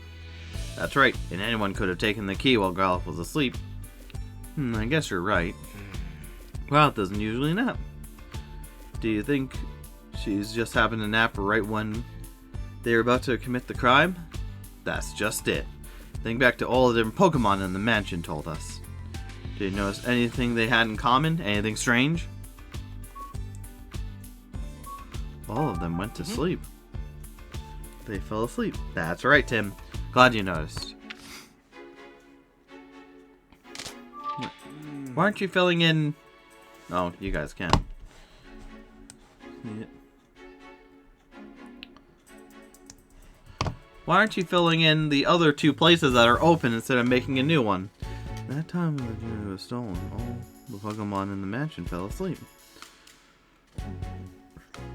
That's right, and anyone could have taken the key while Growlithe was asleep. I guess you're right. Growlithe doesn't usually nap. Do you think she's just happened to nap right when they were about to commit the crime? That's just it. Think back to all the different Pokemon in the mansion told us. Did you notice anything they had in common? Anything strange? All of them went to sleep. They fell asleep. That's right, Tim. Glad you noticed. Why aren't you filling in... Oh, you guys can. Yeah. Why aren't you filling in the other 2 places that are open instead of making a new one? That time when the jewelry was stolen, all the Pokemon in the mansion fell asleep.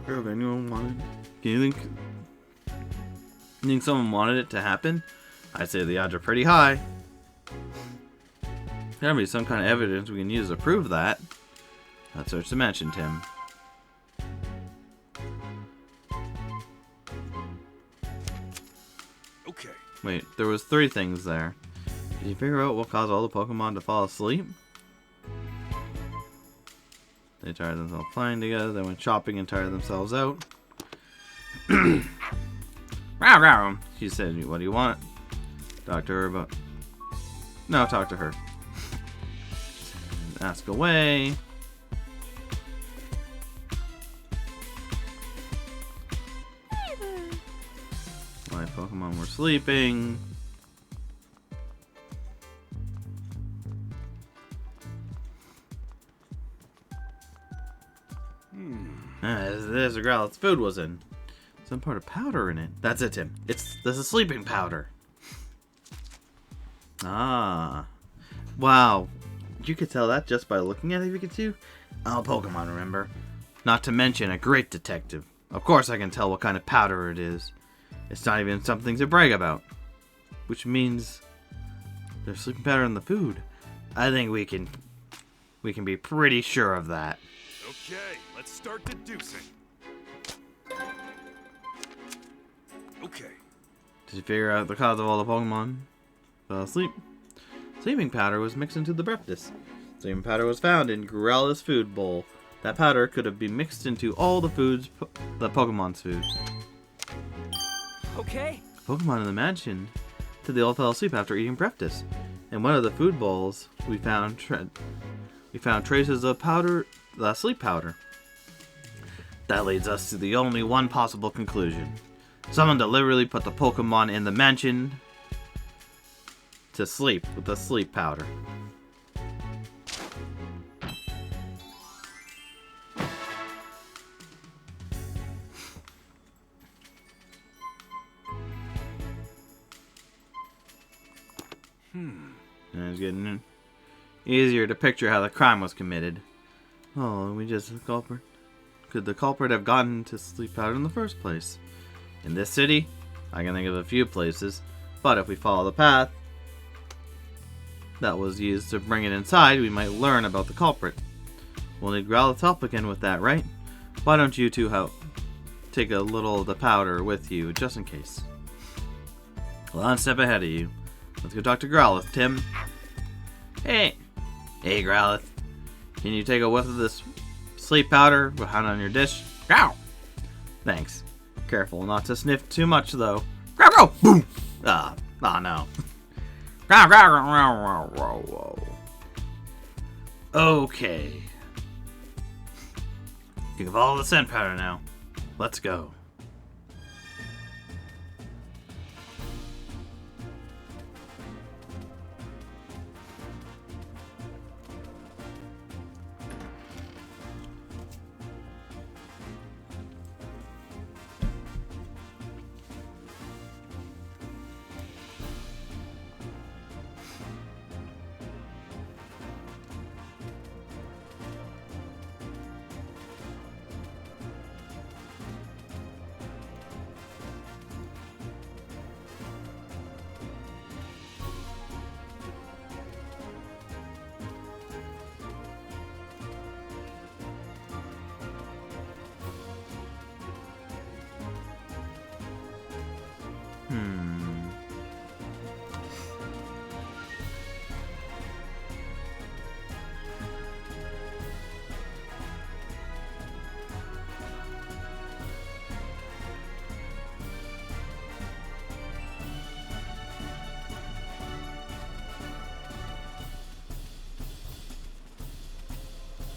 If anyone wanted... Do you think someone wanted it to happen? I'd say the odds are pretty high. There'll be some kind of evidence we can use to prove that. Let's search the mansion, Tim. Okay. Wait, there was 3 things there. Did you figure out what caused all the Pokemon to fall asleep? They tired themselves playing together, they went shopping and tired themselves out. Row, row. She said, what do you want? Talk to her about... No, talk to her. Ask away. My Pokemon were sleeping. There's a Growlithe's food was in. Some part of powder in it. That's it, Tim. This is sleeping powder. Ah. Wow. You could tell that just by looking at it, Pikachu. Oh, Pokemon, remember? Not to mention a great detective. Of course I can tell what kind of powder it is. It's not even something to brag about. Which means there's sleeping powder in the food. I think we can be pretty sure of that. Okay, let's start deducing. Okay. Did you figure out the cause of all the Pokemon fell asleep? Sleeping powder was mixed into the breakfast. Sleeping powder was found in Growlithe's food bowl. That powder could have been mixed into all the foods, the Pokemon's food. Okay. Pokemon in the mansion said they all fell asleep after eating breakfast. In one of the food bowls, we found traces of powder, sleep powder. That leads us to the only one possible conclusion. Someone deliberately put the Pokemon in the mansion to sleep with the sleep powder. And it's getting easier to picture how the crime was committed. Oh, could the culprit have gotten to sleep powder in the first place? In this city, I can think of a few places, but if we follow the path that was used to bring it inside, we might learn about the culprit. We'll need Growlithe's help again with that, right? Why don't you two help take a little of the powder with you, just in case? One step ahead of you. Let's go talk to Growlithe, Tim. Hey, Growlithe. Can you take a whiff of this sleep powder behind on your dish? Growl. Thanks. Careful not to sniff too much, though. Growl, growl. Boom. No. Growl, growl, growl, growl, growl. Okay. You can follow the scent powder now. Let's go.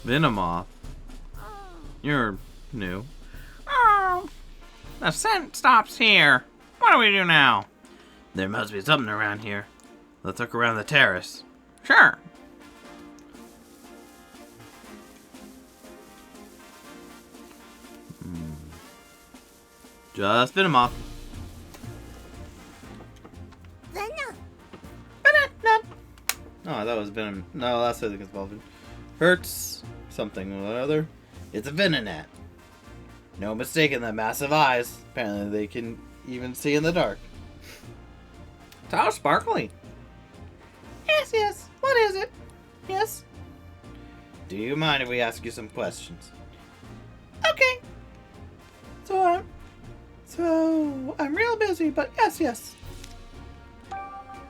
Venomoth. You're new. Oh, the scent stops here. What do we do now? There must be something around here. Let's look around the terrace. Sure. Just Venomoth. Venom. Oh, that was Venom. No, that's what I think it's called. Hurts something or other. It's a Venonat. No mistaking the massive eyes. Apparently they can even see in the dark. It's how sparkly. Yes, yes. What is it? Yes. Do you mind if we ask you some questions? Okay. So I'm real busy, but yes, yes.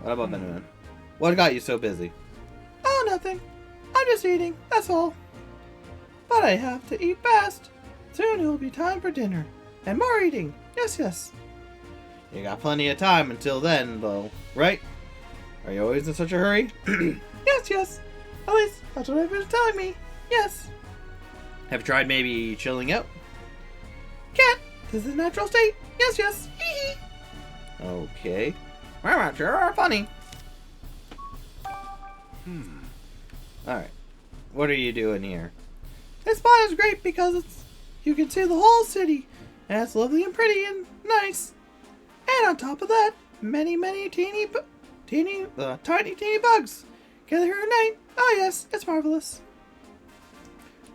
What about Venoman? What got you so busy? Oh, nothing. I'm just eating, that's all. But I have to eat fast. Soon it will be time for dinner. And more eating. Yes, yes. You got plenty of time until then, though, right? Are you always in such a hurry? Yes, yes. At least that's what everyone's telling me. Yes. Have you tried maybe chilling out? Can't. This is a natural state. Yes, yes. Hee hee. Okay. Well, sure are funny. Alright. What are you doing here? This spot is great because you can see the whole city. And it's lovely and pretty and nice. And on top of that, many tiny bugs gather here at night. Oh yes, it's marvelous.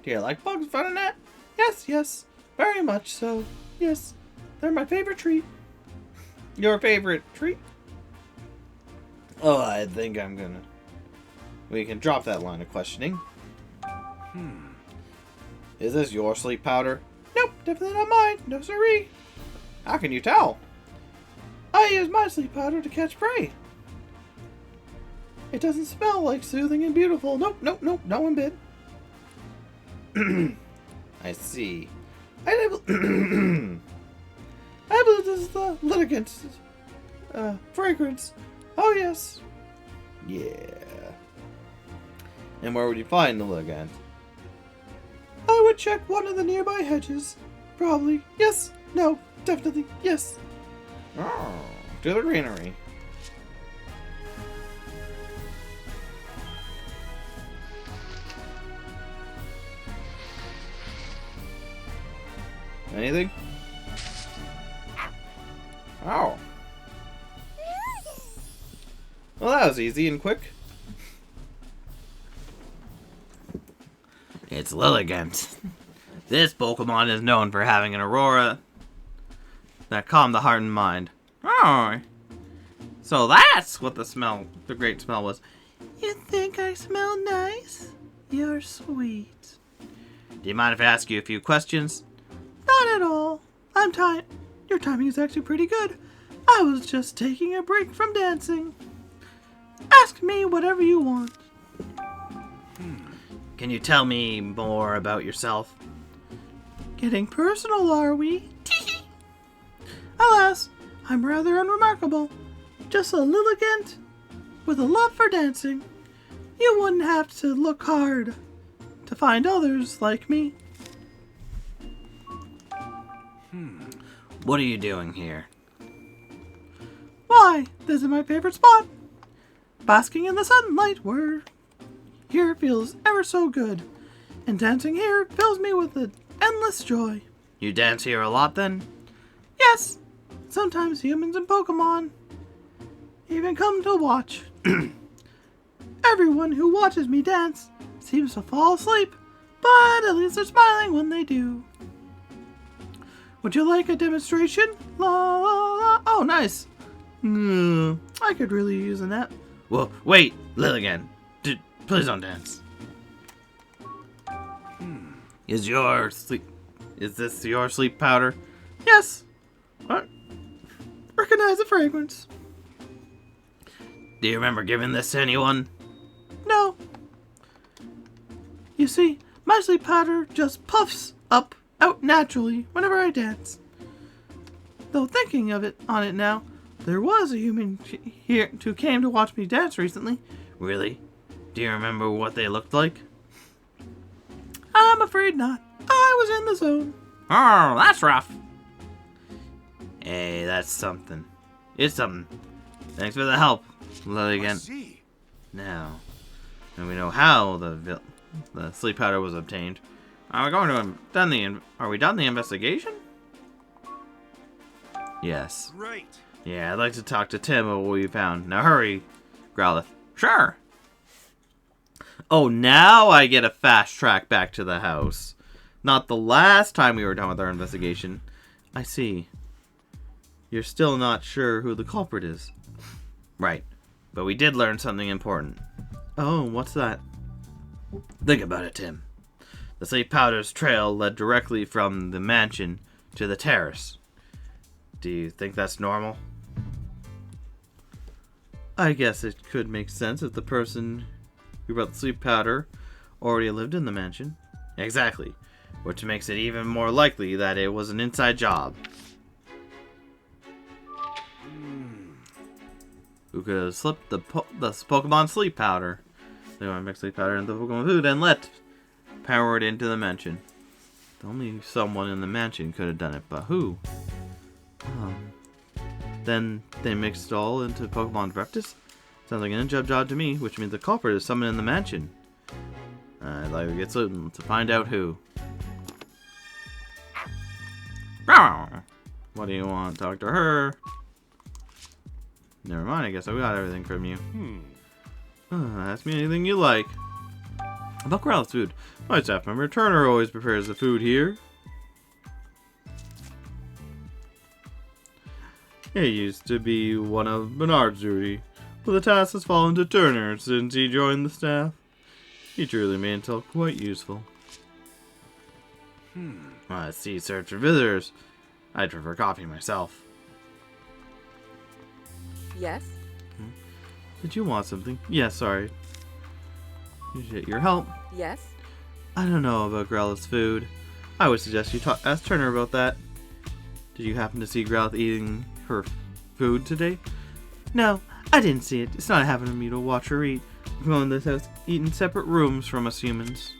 Do you like bugs, Venonat? Yes, yes, very much so. Yes, they're my favorite treat. Your favorite treat? Oh, I think I'm gonna... We can drop that line of questioning. Is this your sleep powder? Nope, definitely not mine. No siree. How can you tell? I use my sleep powder to catch prey. It doesn't smell like soothing and beautiful. Nope, nope, nope, not one bit. I see. I believe this is the litigant fragrance. Oh yes. Yeah. And where would you find the Ligand? I would check one of the nearby hedges. Probably. Yes. No. Definitely. Yes. Oh, to the greenery. Anything? Oh. Well, that was easy and quick. It's Lilligant. This Pokemon is known for having an aurora that calmed the heart and mind. Oh. So that's what the great smell was. You think I smell nice? You're sweet. Do you mind if I ask you a few questions? Not at all. I'm tired. Your timing is actually pretty good. I was just taking a break from dancing. Ask me whatever you want. Can you tell me more about yourself? Getting personal, are we? Tee-hee. Alas, I'm rather unremarkable. Just a Lilligant with a love for dancing. You wouldn't have to look hard to find others like me. What are you doing here? Why, this is my favorite spot. Basking in the sunlight where here feels ever so good. And dancing here fills me with an endless joy. You dance here a lot then? Yes, sometimes humans and Pokemon even come to watch. Everyone who watches me dance seems to fall asleep, but at least they're smiling when they do. Would you like a demonstration? La la la. Oh, nice. I could really use a nap. Well, wait, Lilligant. Please don't dance. Is this your sleep powder? Yes. What? Recognize the fragrance. Do you remember giving this to anyone? No. You see, my sleep powder just puffs up out naturally whenever I dance. Though thinking of it on it now, there was a human here who came to watch me dance recently. Really? Do you remember what they looked like? I'm afraid not. I was in the zone. Oh, that's rough. Hey, that's something. It's something. Thanks for the help, I again. see. Now, and we know how the sleep powder was obtained. Are we done the investigation? Yes. Great. Yeah, I'd like to talk to Tim about what we found. Now hurry, Growlithe. Sure. Oh, now I get a fast track back to the house. Not the last time we were done with our investigation. I see. You're still not sure who the culprit is. Right. But we did learn something important. Oh, what's that? Think about it, Tim. The sleep powder's trail led directly from the mansion to the terrace. Do you think that's normal? I guess it could make sense if the person who brought the sleep powder already lived in the mansion. Exactly. Which makes it even more likely that it was an inside job. Who could have slipped the Pokemon sleep powder? They want to mix sleep powder into Pokemon food and let power it into the mansion. Only someone in the mansion could have done it, but who? Then they mixed it all into Pokemon breakfast? Sounds like an in-job job to me, which means the culprit is someone in the mansion. I'd like to get to find out who. What do you want? Talk to her. Never mind, I guess I got everything from you. Ask me anything you like. About Growlithe's food. My staff member Turner always prepares the food here. It used to be one of Bernard's duty, but the task has fallen to Turner since he joined the staff. He truly made himself quite useful. I see, search for visitors. I'd prefer coffee myself. Yes? Did you want something? Yeah, sorry. Appreciate your help. Yes? I don't know about Growlithe's food. I would suggest you ask Turner about that. Did you happen to see Growlithe eating her food today? No, I didn't see it. It's not a habit of me to watch her eat. We've owned this house, eat in separate rooms from us humans.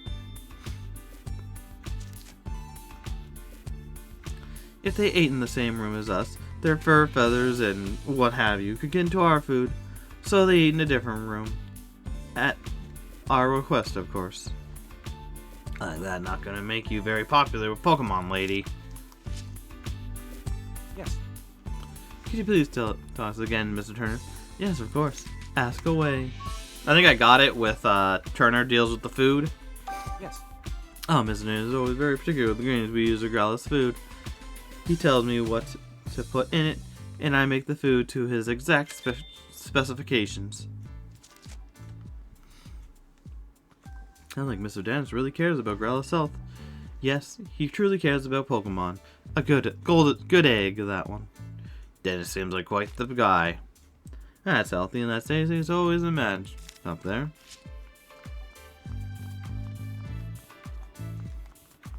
If they ate in the same room as us, their fur, feathers, and what have you could get into our food, so they eat in a different room. At our request, of course. That's not gonna make you very popular with Pokemon, lady. Yes. Could you please tell us again, Mr. Turner? Yes, of course. Ask away. I think I got it with Turner deals with the food. Yes. Oh, Mr. Turner is always very particular with the ingredients we use to Growlithe's food. He tells me what to put in it, and I make the food to his exact specifications. Sounds like Mr. Dennis really cares about Growlithe's health. Yes, he truly cares about Pokemon. A good egg, that one. Dennis seems like quite the guy. That's healthy, and that's tasty. It's always a match up there.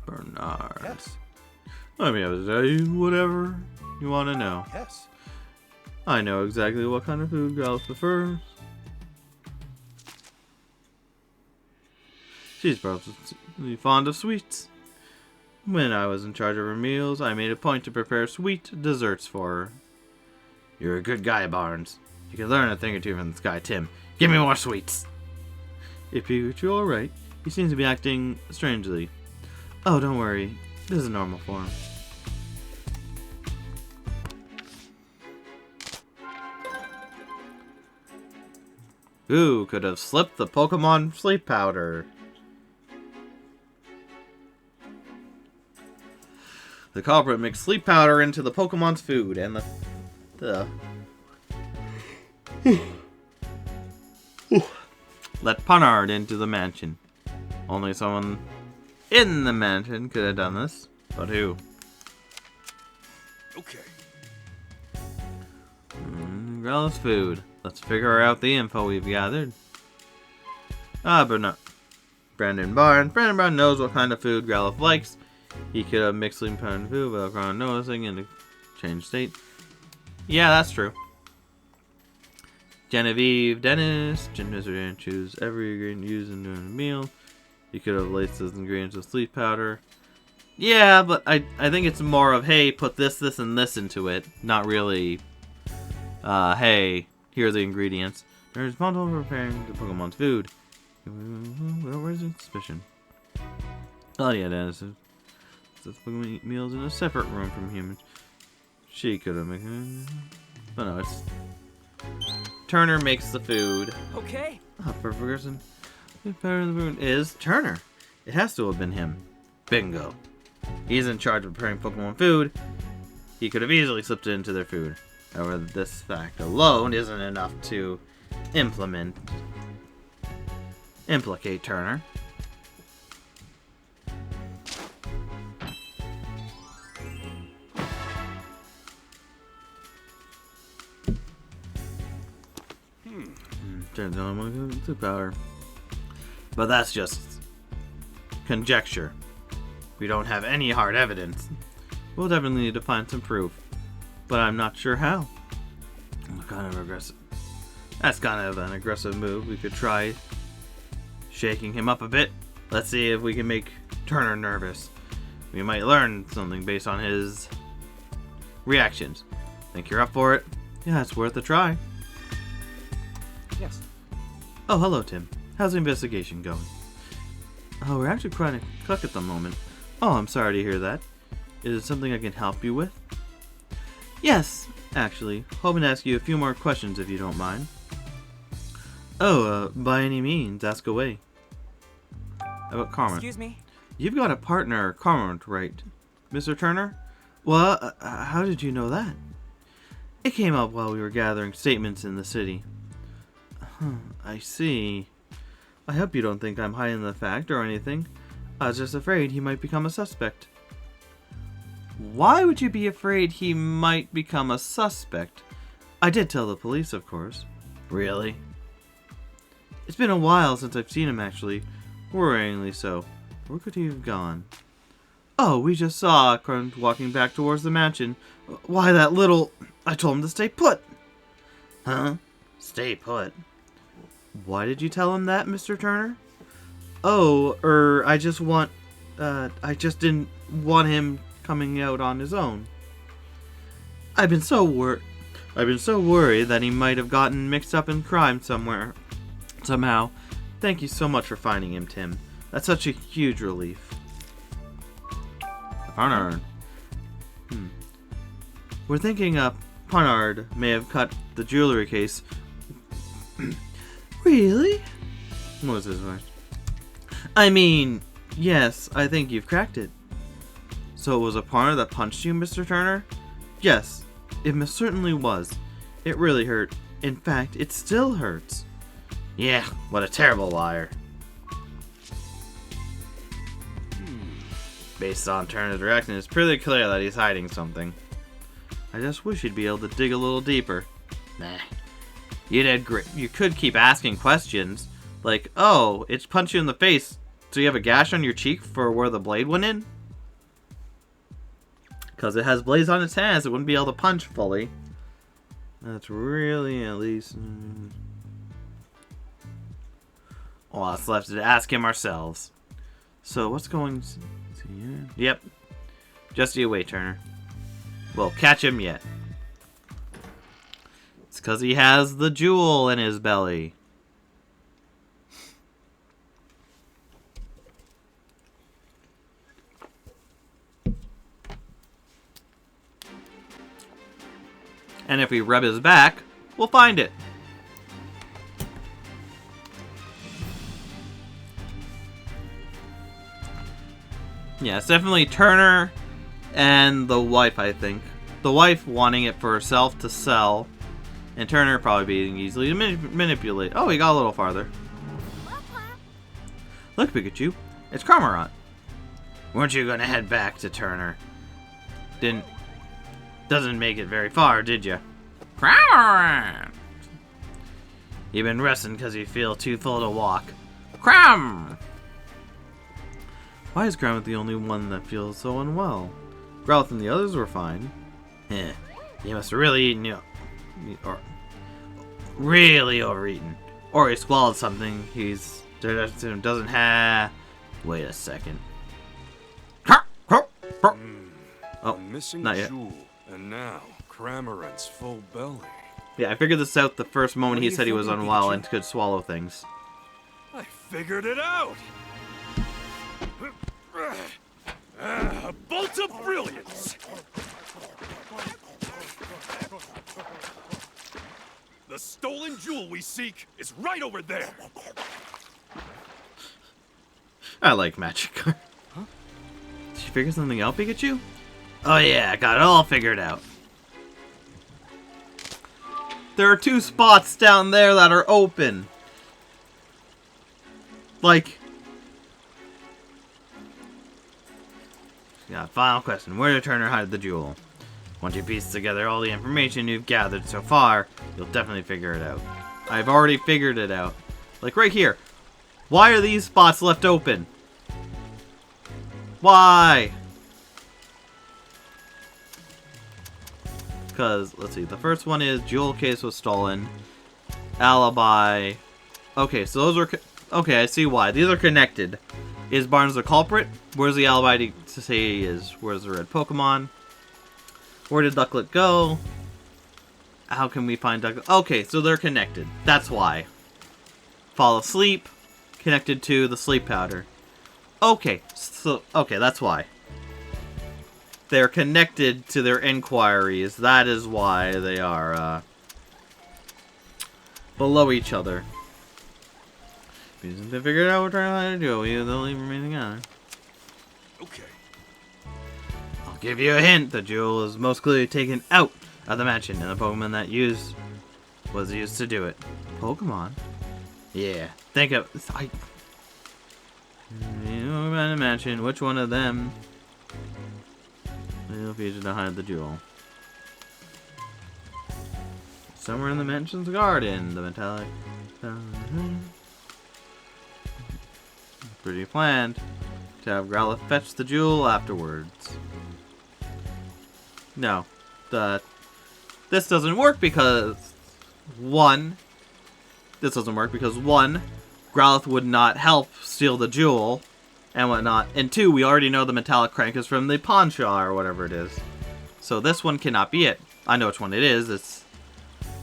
Bernard. Yes. Let me have to tell you whatever you want to know. Yes. I know exactly what kind of food Growlithe prefers. She's probably fond of sweets. When I was in charge of her meals, I made a point to prepare sweet desserts for her. You're a good guy, Barnes. You can learn a thing or two from this guy, Tim. Give me more sweets. Is Pikachu alright? He seems to be acting strangely. Oh, don't worry. This is normal for him. Who could have slipped the Pokemon sleep powder? The culprit mixed sleep powder into the Pokemon's food, and let Bernard into the mansion. Only someone in the mansion could have done this, but who? Okay. Growlithe's food. Let's figure out the info we've gathered. Brandon Barnes knows what kind of food Growlithe likes. He could have mixed sleep powder and food without noticing in a changed state. Yeah, that's true. Genevieve Dennis choose every ingredient used in doing a meal. You could have laced those ingredients with sleep powder. Yeah, but I think it's more of, hey, put this, and this into it. Not really, hey, here are the ingredients. They're responsible for preparing the Pokemon's food. Where's the suspicion? Oh yeah, that is. The Pokemon eat meals in a separate room from humans. She could have made it. But no, it's... Turner makes the food. Okay. Oh, for person. The better the food is Turner. It has to have been him. Bingo. He's in charge of preparing Pokemon food. He could have easily slipped it into their food. However, this fact alone isn't enough to implicate Turner. Turns out I'm gonna go to power. But that's just conjecture. We don't have any hard evidence. We'll definitely need to find some proof. But I'm not sure how. Kind of aggressive. That's kind of an aggressive move. We could try shaking him up a bit. Let's see if we can make Turner nervous. We might learn something based on his reactions. Think you're up for it? Yeah, it's worth a try. Yes. Oh, hello, Tim. How's the investigation going? Oh, we're actually trying to cook at the moment. Oh, I'm sorry to hear that. Is it something I can help you with? Yes, actually. Hoping to ask you a few more questions if you don't mind. Oh, by any means, ask away. How about Carmen? Excuse me. You've got a partner, Carmen, right? Mr. Turner? Well, how did you know that? It came up while we were gathering statements in the city. I see. I hope you don't think I'm hiding the fact or anything. I was just afraid he might become a suspect. Why would you be afraid he might become a suspect? I did tell the police, of course. Really? It's been a while since I've seen him, actually. Worryingly so. Where could he have gone? Oh, we just saw Grunt walking back towards the mansion. Why, that little... I told him to stay put. Huh? Stay put? Why did you tell him that, Mr. Turner? Oh, I just didn't want him coming out on his own. I've been so worried that he might have gotten mixed up in crime somehow. Thank you so much for finding him, Tim. That's such a huge relief. Punard. We're thinking Punard may have cut the jewelry case. Really? What was his voice? I mean, yes, I think you've cracked it. So it was a partner that punched you, Mr. Turner? Yes, it most certainly was. It really hurt. In fact, it still hurts. Yeah, what a terrible liar. Based on Turner's reaction, it's pretty clear that he's hiding something. I just wish he'd be able to dig a little deeper. Nah. You did great. You could keep asking questions. Like, oh, it's punched you in the face. So you have a gash on your cheek for where the blade went in? Because it has blades on its hands, it wouldn't be able to punch fully. That's really at least... Well, it's left to ask him ourselves. So what's going... Yep. Just you wait, Turner. We'll catch him yet. It's because he has the jewel in his belly. And if we rub his back, we'll find it. Yeah, it's definitely Turner and the wife, I think. The wife wanting it for herself to sell, and Turner probably being easily manipulated. Oh, he got a little farther. Look, Pikachu, it's Cramorant. Weren't you gonna head back to Turner? Doesn't make it very far, did you? Cramorant! You've been resting because you feel too full to walk. Cram! Why is Growlithe the only one that feels so unwell? Growlithe and the others were fine. Eh, he must have really eaten or really overeaten. Or he swallowed something he doesn't have Wait a second. A missing not yet. jewel, and now Cramorant's full belly. Yeah, I figured this out the first moment What he are you said he was thinking, unwell Pikachu? and could swallow things. I figured it out! A bolt of brilliance! The stolen jewel we seek is right over there! I like magic. Huh? Did you figure something out, Pikachu? Oh yeah, I got it all figured out. There are 2 spots down there that are open. Like... Yeah, final question. Where did Turner hide the jewel? Once you piece together all the information you've gathered so far, you'll definitely figure it out. I've already figured it out. Like right here. Why are these spots left open? Why? Because, let's see, the first one is jewel case was stolen. Alibi. Okay, so those are... Okay, I see why. These are connected. Is Barnes the culprit? Where's the alibi to say he is? Where's the red Pokemon? Where did Ducklet go? How can we find Ducklet? Okay, so they're connected. That's why. Fall asleep. Connected to the sleep powder. Okay, so... Okay, that's why. They're connected to their inquiries. That is why they are, below each other. If they figure it out, we're trying to do it. They'll leave remaining on. Okay. I'll give you a hint. The jewel is most clearly taken out of the mansion, and the Pokemon that was used to do it. Pokemon? Yeah. Think of... You know about the mansion. Which one of them will feature to hide the jewel? Somewhere in the mansion's garden. The metallic... Pretty planned to have Growlithe fetch the jewel afterwards. No. This doesn't work because... One, Growlithe would not help steal the jewel and whatnot. And 2, we already know the metallic crank is from the pawn shop or whatever it is. So this one cannot be it. I know which one it is.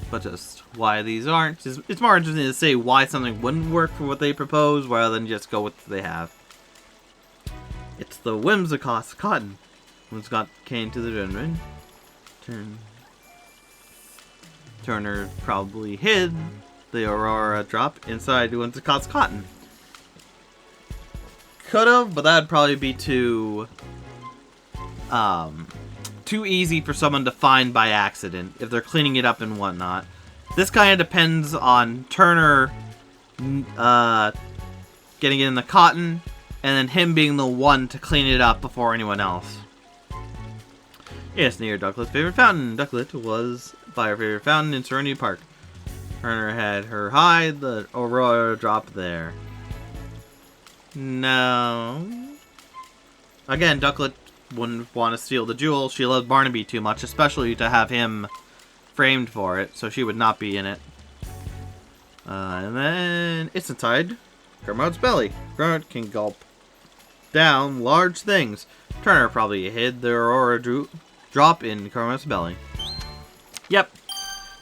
But just why these aren't. It's more interesting to say why something wouldn't work for what they propose rather than just go with what they have. It's the Whimsicott cotton. Whimsicott came to the gentleman. Turner probably hid the Aurora drop inside Whimsicott's cotton. Could've, but that'd probably be too easy for someone to find by accident if they're cleaning it up and whatnot. This kind of depends on Turner getting it in the cotton and then him being the one to clean it up before anyone else. Yes, near Ducklet's favorite fountain. Ducklet was by her favorite fountain in Serenity Park. Turner had her hide the Aurora drop there. No. Again, Ducklet wouldn't want to steal the jewel. She loves Barnaby too much, especially to have him framed for it, so she would not be in it. And then it's inside Kermod's belly. Kermod can gulp down large things. Turner probably hid the Aurora drop in Kermod's belly. Yep.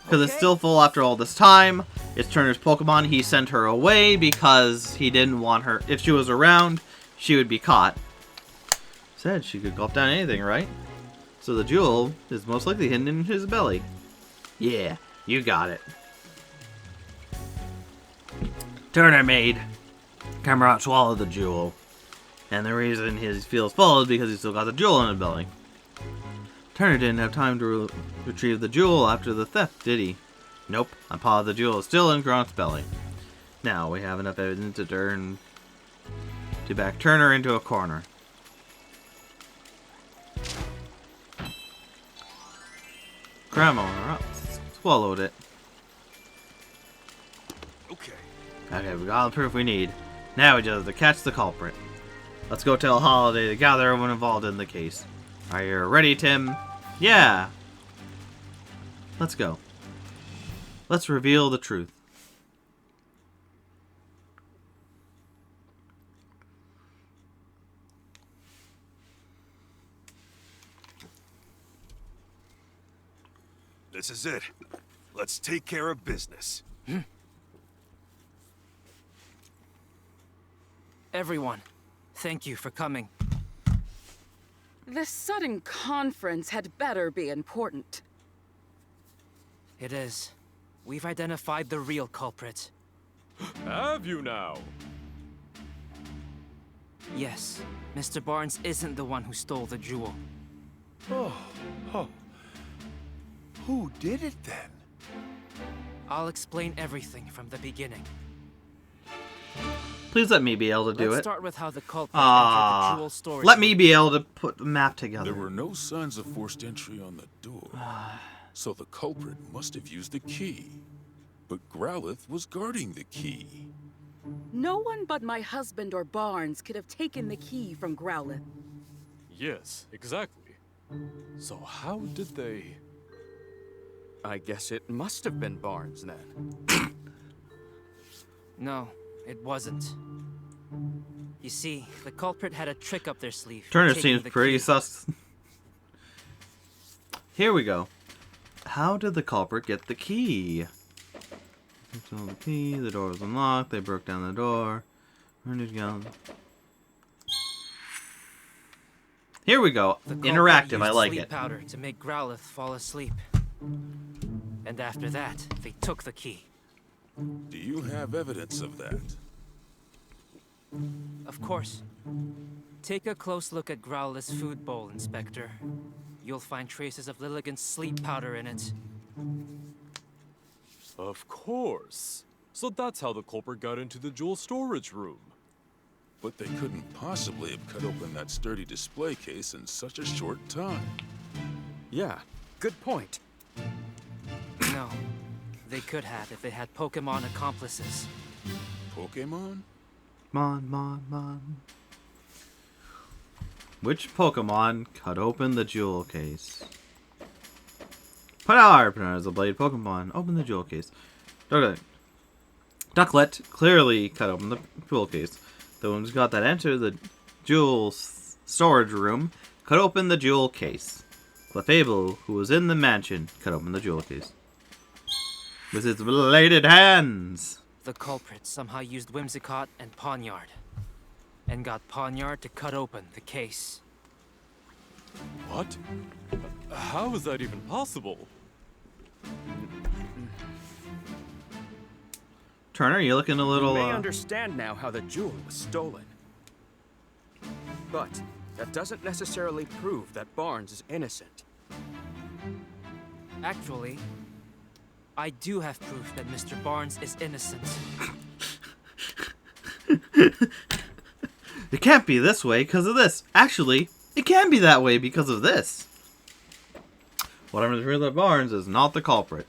Because it's still full after all this time. It's Turner's Pokemon. He sent her away because he didn't want her. If she was around, she would be caught. Said she could gulp down anything, right? So the jewel is most likely hidden in his belly. Yeah, you got it. Turner made Cameron swallow the jewel. And the reason he feels full is because he still got the jewel in his belly. Turner didn't have time to retrieve the jewel after the theft, did he? Nope, a paw of the jewel is still in Gront's belly. Now we have enough evidence to back Turner into a corner. Grandma swallowed it. Okay, we got all the proof we need. Now we just have to catch the culprit. Let's go tell Holiday to gather everyone involved in the case. Are you ready, Tim? Yeah. Let's go. Let's reveal the truth. This is it. Let's take care of business. Everyone, thank you for coming. This sudden conference had better be important. It is. We've identified the real culprit. Have you now? Yes, Mr. Barnes isn't the one who stole the jewel. Oh. Who did it then? I'll explain everything from the beginning. Please let me be able to do Let's it. start with how the culprit entered the jewel storage Let me room. be able to put the map together. There were no signs of forced entry on the door, so the culprit must have used the key. But Growlithe was guarding the key. No one but my husband or Barnes could have taken the key from Growlithe. Yes, exactly. So how did they... I guess it must have been Barnes then. No, it wasn't. You see, the culprit had a trick up their sleeve. Turner taking seems the pretty key. sus. Here we go. How did the culprit get the key? They stole the key, the door was unlocked, they broke down the door. Where did it go? Here we go. The culprit Interactive, I used like sleep it. powder to make Growlithe fall asleep. And after that, they took the key. Do you have evidence of that? Of course. Take a close look at Growlithe's food bowl, Inspector. You'll find traces of Lilligant's sleep powder in it. Of course. So that's how the culprit got into the jewel storage room. But they couldn't possibly have cut open that sturdy display case in such a short time. Yeah, good point. No. They could have if they had Pokémon accomplices. Pokémon? Mon. Which Pokemon cut open the jewel case? Put as a blade Pokemon. Open the jewel case. Ducklet clearly cut open the jewel case. The ones got that enter the jewel storage room cut open the jewel case. Clefable, who was in the mansion, cut open the jewel case. With his bladed hands. The culprit somehow used Whimsicott and Poniard. And got Poniard to cut open the case. What? How is that even possible? Turner, you're looking a little... We may understand now how the jewel was stolen. But that doesn't necessarily prove that Barnes is innocent. Actually, I do have proof that Mr. Barnes is innocent. It can't be this way because of this. Actually, it can be that way because of this. Whatever is real at Barnes is not the culprit.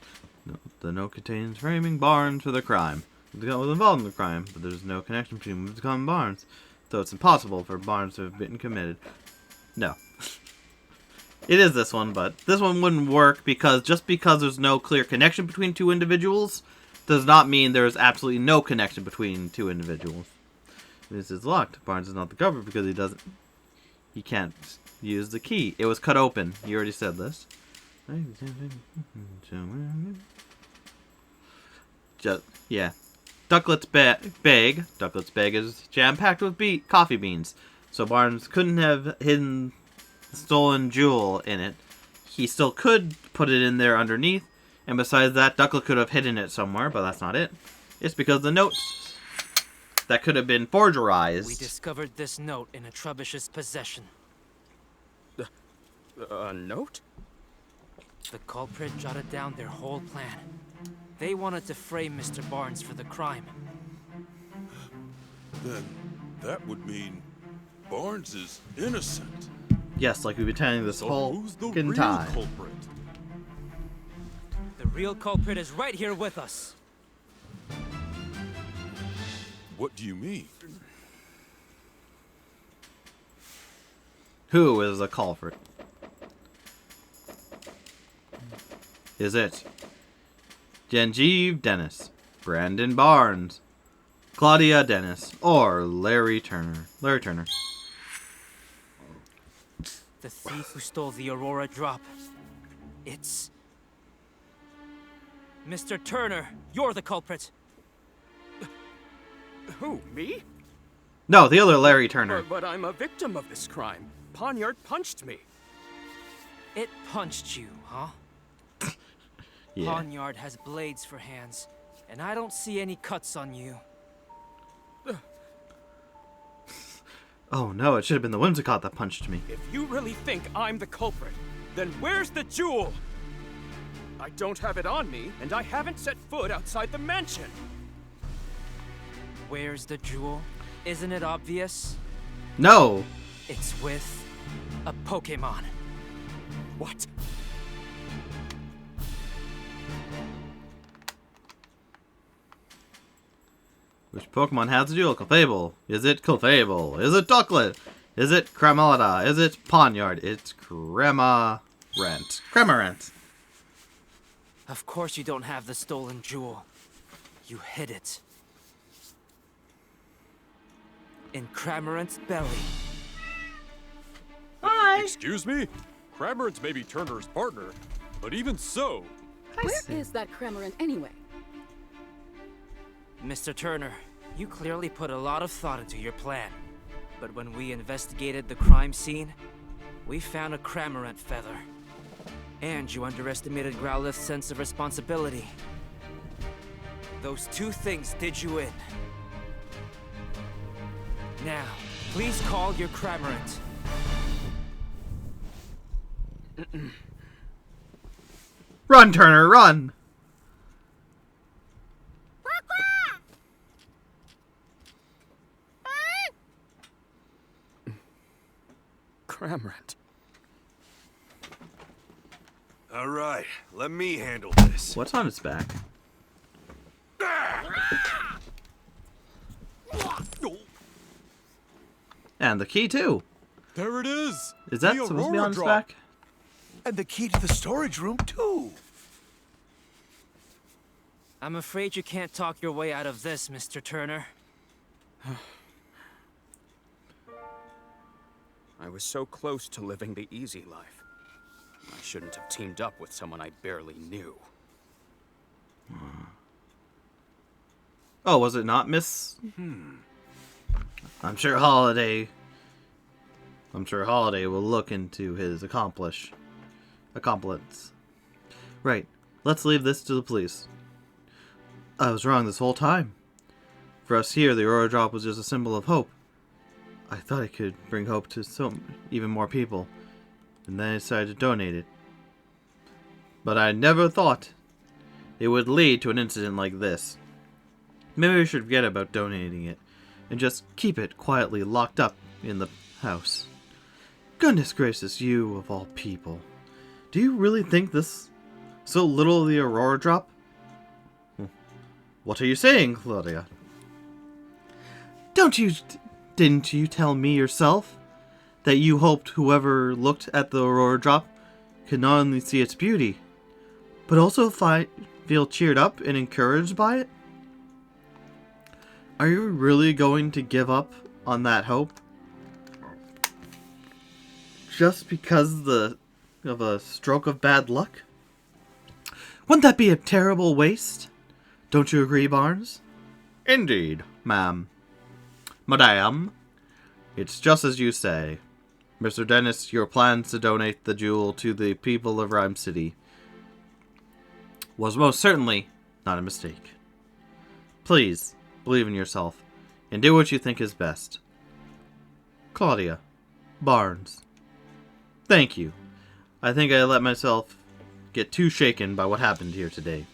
The note contains framing Barnes for the crime. The guy was involved in the crime, but there's no connection between Whimsicott and Barnes, so it's impossible for Barnes to have been committed. No. It is this one, but this one wouldn't work because just because there's no clear connection between two individuals does not mean there is absolutely no connection between two individuals. This is locked. Barnes is not the culprit because he can't use the key. It was cut open. You already said this. Yeah. Ducklet's bag is jam-packed with coffee beans. So Barnes couldn't have hidden the stolen jewel in it. He still could put it in there underneath. And besides that, Ducklet could have hidden it somewhere, but that's not it. It's because the notes that could have been forgerized. We discovered this note in a Trubbish's possession. A note? The culprit jotted down their whole plan. They wanted to frame Mr. Barnes for the crime. Then that would mean Barnes is innocent. Yes, like we've been telling this So whole who's the fucking real time. culprit? The real culprit is right here with us. What do you mean? Who is the culprit? Is it Genevieve Dennis, Brandon Barnes, Claudia Dennis, or Larry Turner? Larry Turner. The thief who stole the Aurora drop. It's Mr. Turner, you're the culprit. Who, me? No, the other Larry Turner. But I'm a victim of this crime. Poniard punched me. It punched you, huh? Yeah. Poniard has blades for hands, and I don't see any cuts on you. Oh no, it should have been the Whimsicott that punched me. If you really think I'm the culprit, then where's the jewel? I don't have it on me, and I haven't set foot outside the mansion. Where's the jewel? Isn't it obvious? No! It's with a Pokémon. What? Which Pokemon has the jewel? Clefable. Is it Clefable? Is it Ducklet? Is it Cramelida? Is it Poniard? It's Cramorant. Cramorant. Of course you don't have the stolen jewel. You hid it. In Cramorant's belly. Hi. Excuse me? Cramorant may be Turner's partner, but even so... Where is that Cramorant anyway? Mr. Turner, you clearly put a lot of thought into your plan. But when we investigated the crime scene, we found a Cramorant feather. And you underestimated Growlithe's sense of responsibility. Those two things did you in. Now, please call your Cramorant. Run, Turner, run! Cramorant. All right, let me handle this. What's on its back? And the key, too. There it is! Is that The supposed to be Aurora on its Drop. back? And the key to the storage room, too. I'm afraid you can't talk your way out of this, Mr. Turner. I was so close to living the easy life. I shouldn't have teamed up with someone I barely knew. Oh, was it not Miss? I'm sure Holiday will look into his accomplishments. Right. Let's leave this to the police. I was wrong this whole time. For us here, the Aurora Drop was just a symbol of hope. I thought it could bring hope to even more people, and then I decided to donate it. But I never thought it would lead to an incident like this. Maybe we should forget about donating it, and just keep it quietly locked up in the house. Goodness gracious, you of all people. Do you really think this so little of the Aurora Drop? What are you saying, Claudia? Didn't you tell me yourself that you hoped whoever looked at the Aurora Drop could not only see its beauty, but also feel cheered up and encouraged by it? Are you really going to give up on that hope? Just because of a stroke of bad luck? Wouldn't that be a terrible waste? Don't you agree, Barnes? Indeed, ma'am. Madame, it's just as you say. Mr. Dennis, your plans to donate the jewel to the people of Rhyme City was most certainly not a mistake. Please, believe in yourself, and do what you think is best. Claudia, Barnes, thank you. I think I let myself get too shaken by what happened here today.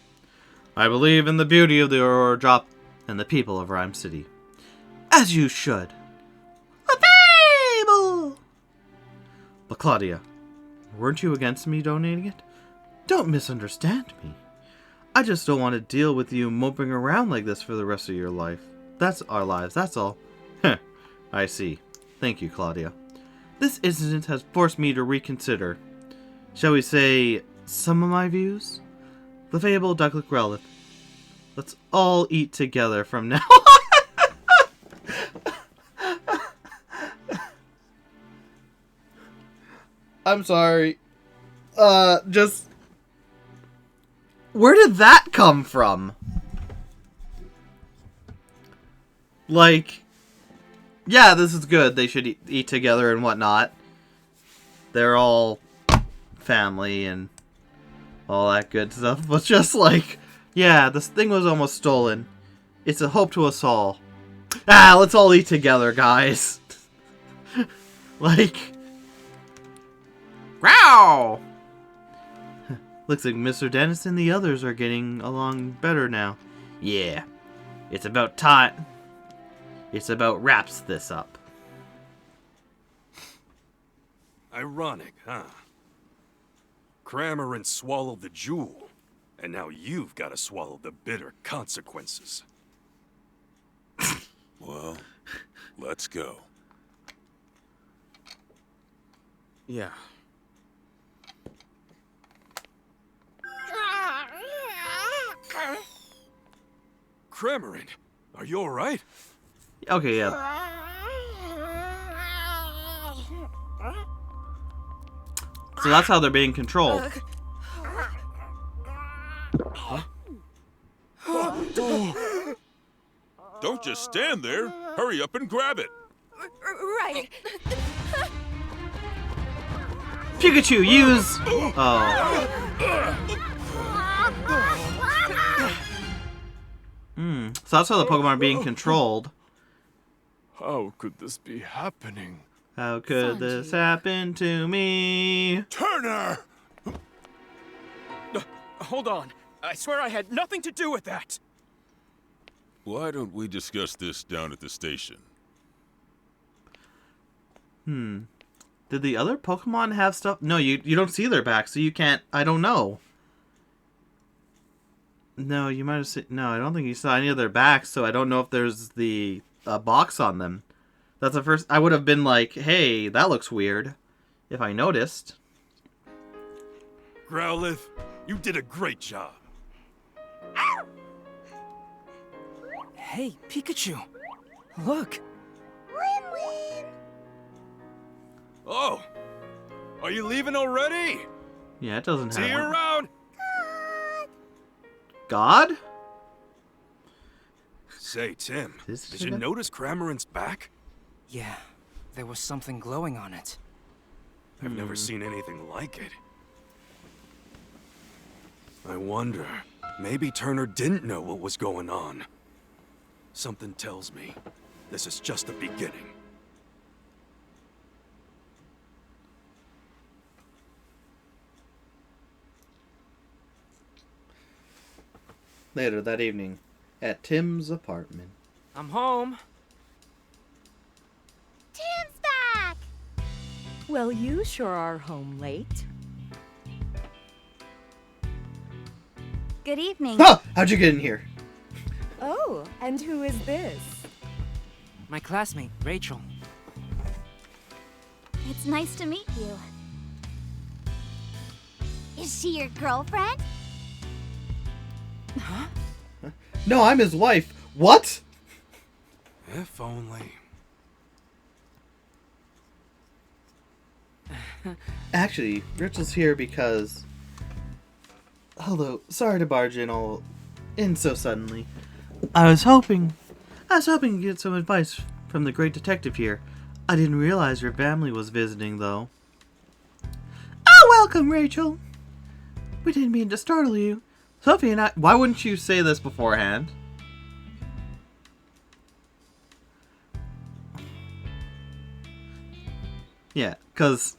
I believe in the beauty of the Aurora Drop and the people of Rhyme City. As you should. A fable! But Claudia, weren't you against me donating it? Don't misunderstand me. I just don't want to deal with you moping around like this for the rest of your life. That's our lives, that's all. Heh, I see. Thank you, Claudia. This incident has forced me to reconsider, shall we say, some of my views? The fable Ducklet Growlithe. Let's all eat together from now on. I'm sorry. Where did that come from? Like, yeah, this is good. They should eat together and whatnot. They're all family and all that good stuff. But just like, yeah, this thing was almost stolen. It's a hope to us all. Ah, let's all eat together, guys. Like, growl! Looks like Mr. Dennis and the others are getting along better now. Yeah, it's about time. It's about wraps this up. Ironic, huh? Cramorant swallowed the jewel, and now you've got to swallow the bitter consequences. Well, let's go. Yeah. Cramorant, are you alright? Okay, yeah. So that's how they're being controlled. Don't just stand there. Hurry up and grab it. Right. Pikachu, use... Oh. So that's how the Pokemon are being controlled. How could this be happening? How could this happen to me? Turner! Hold on. I swear I had nothing to do with that. Why don't we discuss this down at the station? Did the other Pokemon have stuff? No, you don't see their back, so you can't... I don't know. No, you might have seen... No, I don't think you saw any of their backs, so I don't know if there's the box on them. That's the first... I would have been like, hey, that looks weird, if I noticed. Growlithe, you did a great job. Hey, Pikachu. Look. Oh, are you leaving already? Yeah, it doesn't have See you one. around. God? Say, Tim, This did you shit? notice Cramorant's back? Yeah, there was something glowing on it. I've never seen anything like it. I wonder, maybe Turner didn't know what was going on. Something tells me this is just the beginning. Later that evening, at Tim's apartment. I'm home. Tim's back! Well, you sure are home late. Good evening. Huh! How'd you get in here? Oh, and who is this? My classmate, Rachel. It's nice to meet you. Is she your girlfriend? Huh? No, I'm his wife. What? If only. Actually, Rachel's here because... Hello, sorry to barge in so suddenly. I was hoping to get some advice from the great detective here. I didn't realize your family was visiting, though. Oh, welcome, Rachel. We didn't mean to startle you. Sophie and I... Why wouldn't you say this beforehand? Yeah, because...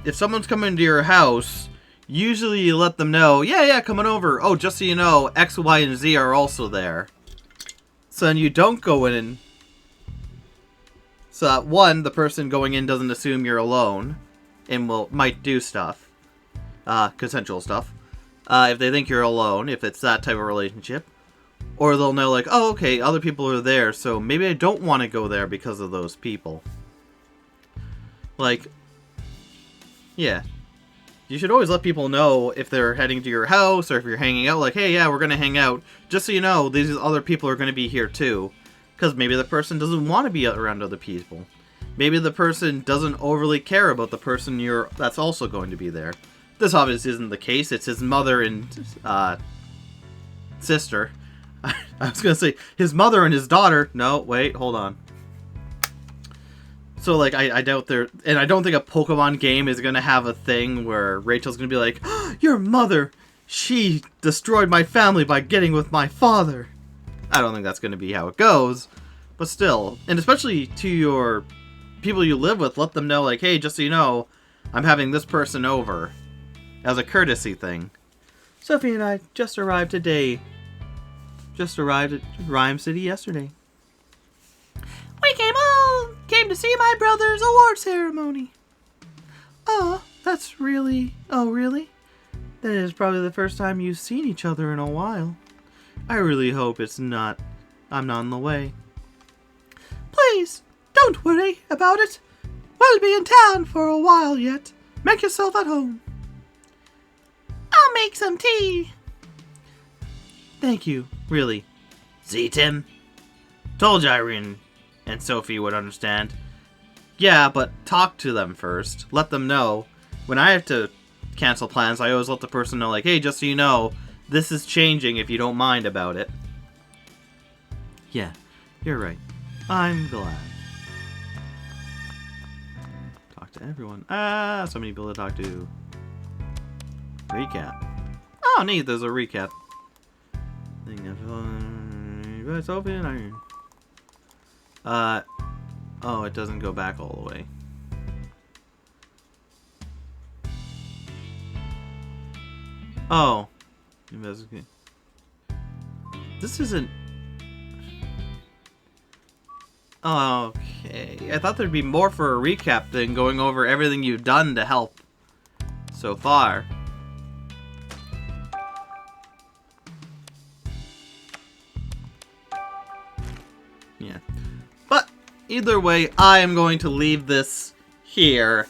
if someone's coming to your house, usually you let them know, yeah, coming over. Oh, just so you know, X, Y, and Z are also there. So then you don't go in and... So that, one, the person going in doesn't assume you're alone and might do stuff. Consensual stuff. If they think you're alone, if it's that type of relationship. Or they'll know, like, oh, okay, other people are there, so maybe I don't want to go there because of those people. Like... yeah. You should always let people know if they're heading to your house or if you're hanging out, like, hey, yeah, we're going to hang out. Just so you know, these other people are going to be here too. Because maybe the person doesn't want to be around other people. Maybe the person doesn't overly care about the person that's also going to be there. this obviously isn't the case. It's his mother and sister. I was gonna say his mother and his daughter. No, wait, hold on. So, like, I doubt there... And I don't think a Pokemon game is gonna have a thing where Rachel's gonna be like, oh, your mother, she destroyed my family by getting with my father. I don't think that's gonna be how it goes. But still, and especially to your people you live with, let them know, like, hey, just so you know, I'm having this person over. As a courtesy thing. Sophie and I just arrived today. Just arrived at Rhyme City yesterday. We came to see my brother's award ceremony. Oh, that's really... Oh, really? That is probably the first time you've seen each other in a while. I really hope it's not... I'm not in the way. Please, don't worry about it. We'll be in town for a while yet. Make yourself at home. I'll make some tea. Thank you, really. See, Tim? Told you Irene and Sophie would understand. Yeah, but talk to them first. Let them know. When I have to cancel plans, I always let the person know, like, hey, just so you know, this is changing if you don't mind about it. Yeah, you're right. I'm glad. Talk to everyone. Ah, so many people to talk to. Recap. Oh, neat, there's a recap. Sophie and Iron. Oh, it doesn't go back all the way. Oh. Investigate. This isn't... Oh, okay. I thought there'd be more for a recap than going over everything you've done to help so far. Yeah. But, either way, I am going to leave this here.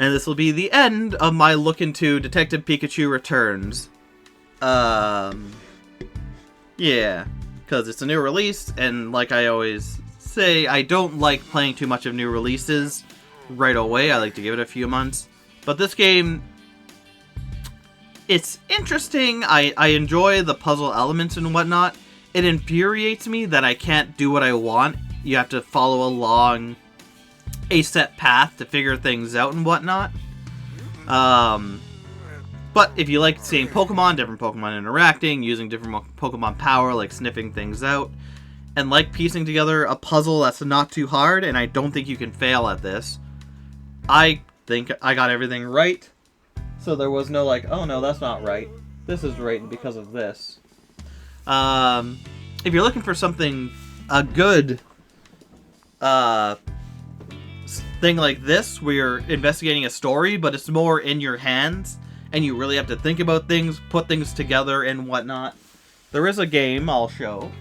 And this will be the end of my look into Detective Pikachu Returns. Yeah. Because it's a new release, and like I always say, I don't like playing too much of new releases right away. I like to give it a few months. But this game... It's interesting. I enjoy the puzzle elements and whatnot. It infuriates me that I can't do what I want. You have to follow along a set path to figure things out and whatnot. But if you like seeing Pokemon, different Pokemon interacting, using different Pokemon power, like sniffing things out, and like piecing together a puzzle that's not too hard, and I don't think you can fail at this, I think I got everything right. So there was no like, oh no, that's not right. This is right because of this. If you're looking for something, a good thing like this, where you're investigating a story, but it's more in your hands, and you really have to think about things, put things together, and whatnot, there is a game I'll show.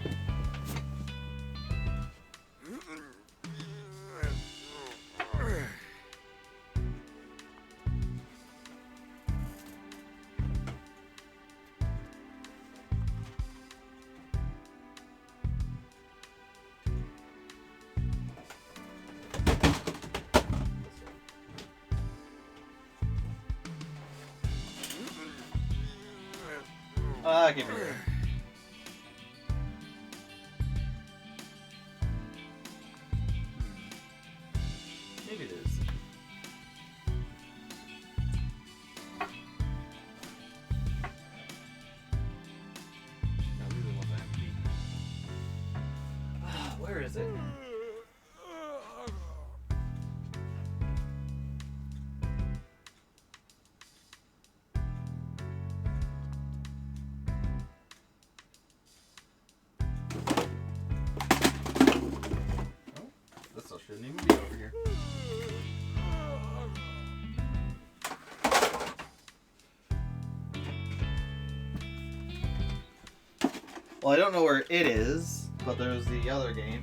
Give me that. Maybe it is. No, we really want that key. Where is it? Shouldn't even be over here. Well, I don't know where it is, but there's the other game.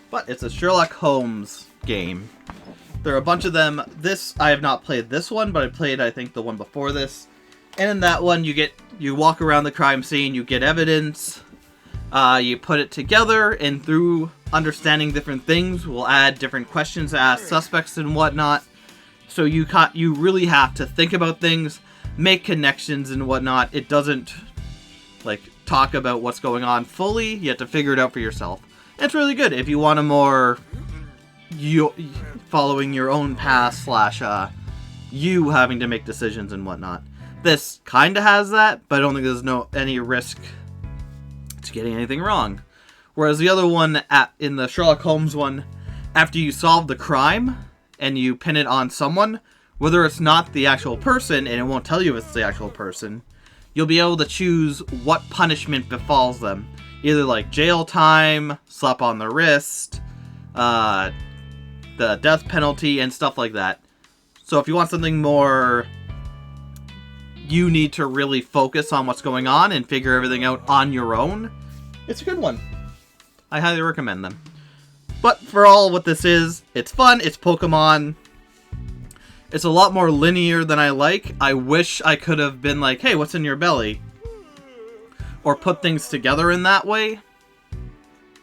But it's a Sherlock Holmes game. There are a bunch of them. This, I have not played this one, but I played, I think, the one before this. And in that one, you walk around the crime scene, you get evidence, you put it together, and through understanding different things, we'll add different questions to ask suspects and whatnot. So you really have to think about things, make connections and whatnot. It doesn't like talk about what's going on fully. You have to figure it out for yourself. And it's really good if you want a more following your own path / you having to make decisions and whatnot. This kind of has that, but I don't think there's any risk to getting anything wrong. Whereas the other one, in the Sherlock Holmes one, after you solve the crime and you pin it on someone, whether it's not the actual person, and it won't tell you if it's the actual person, you'll be able to choose what punishment befalls them. Either like jail time, slap on the wrist, the death penalty, and stuff like that. So if you want something more, you need to really focus on what's going on and figure everything out on your own, it's a good one. I highly recommend them. But for all what this is, it's fun, it's Pokemon. It's a lot more linear than I like. I wish I could have been like, hey, what's in your belly? Or put things together in that way.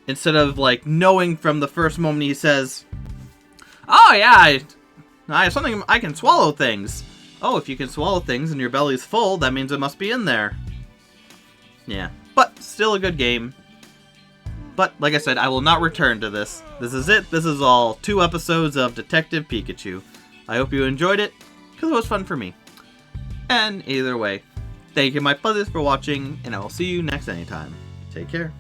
Instead of like knowing from the first moment he says, oh yeah, I have something, I can swallow things. Oh, if you can swallow things and your belly's full, that means it must be in there. Yeah, but still a good game. But, like I said, I will not return to this. This is it. This is all 2 episodes of Detective Pikachu. I hope you enjoyed it, because it was fun for me. And either way, thank you my brothers for watching, and I will see you next anytime. Take care.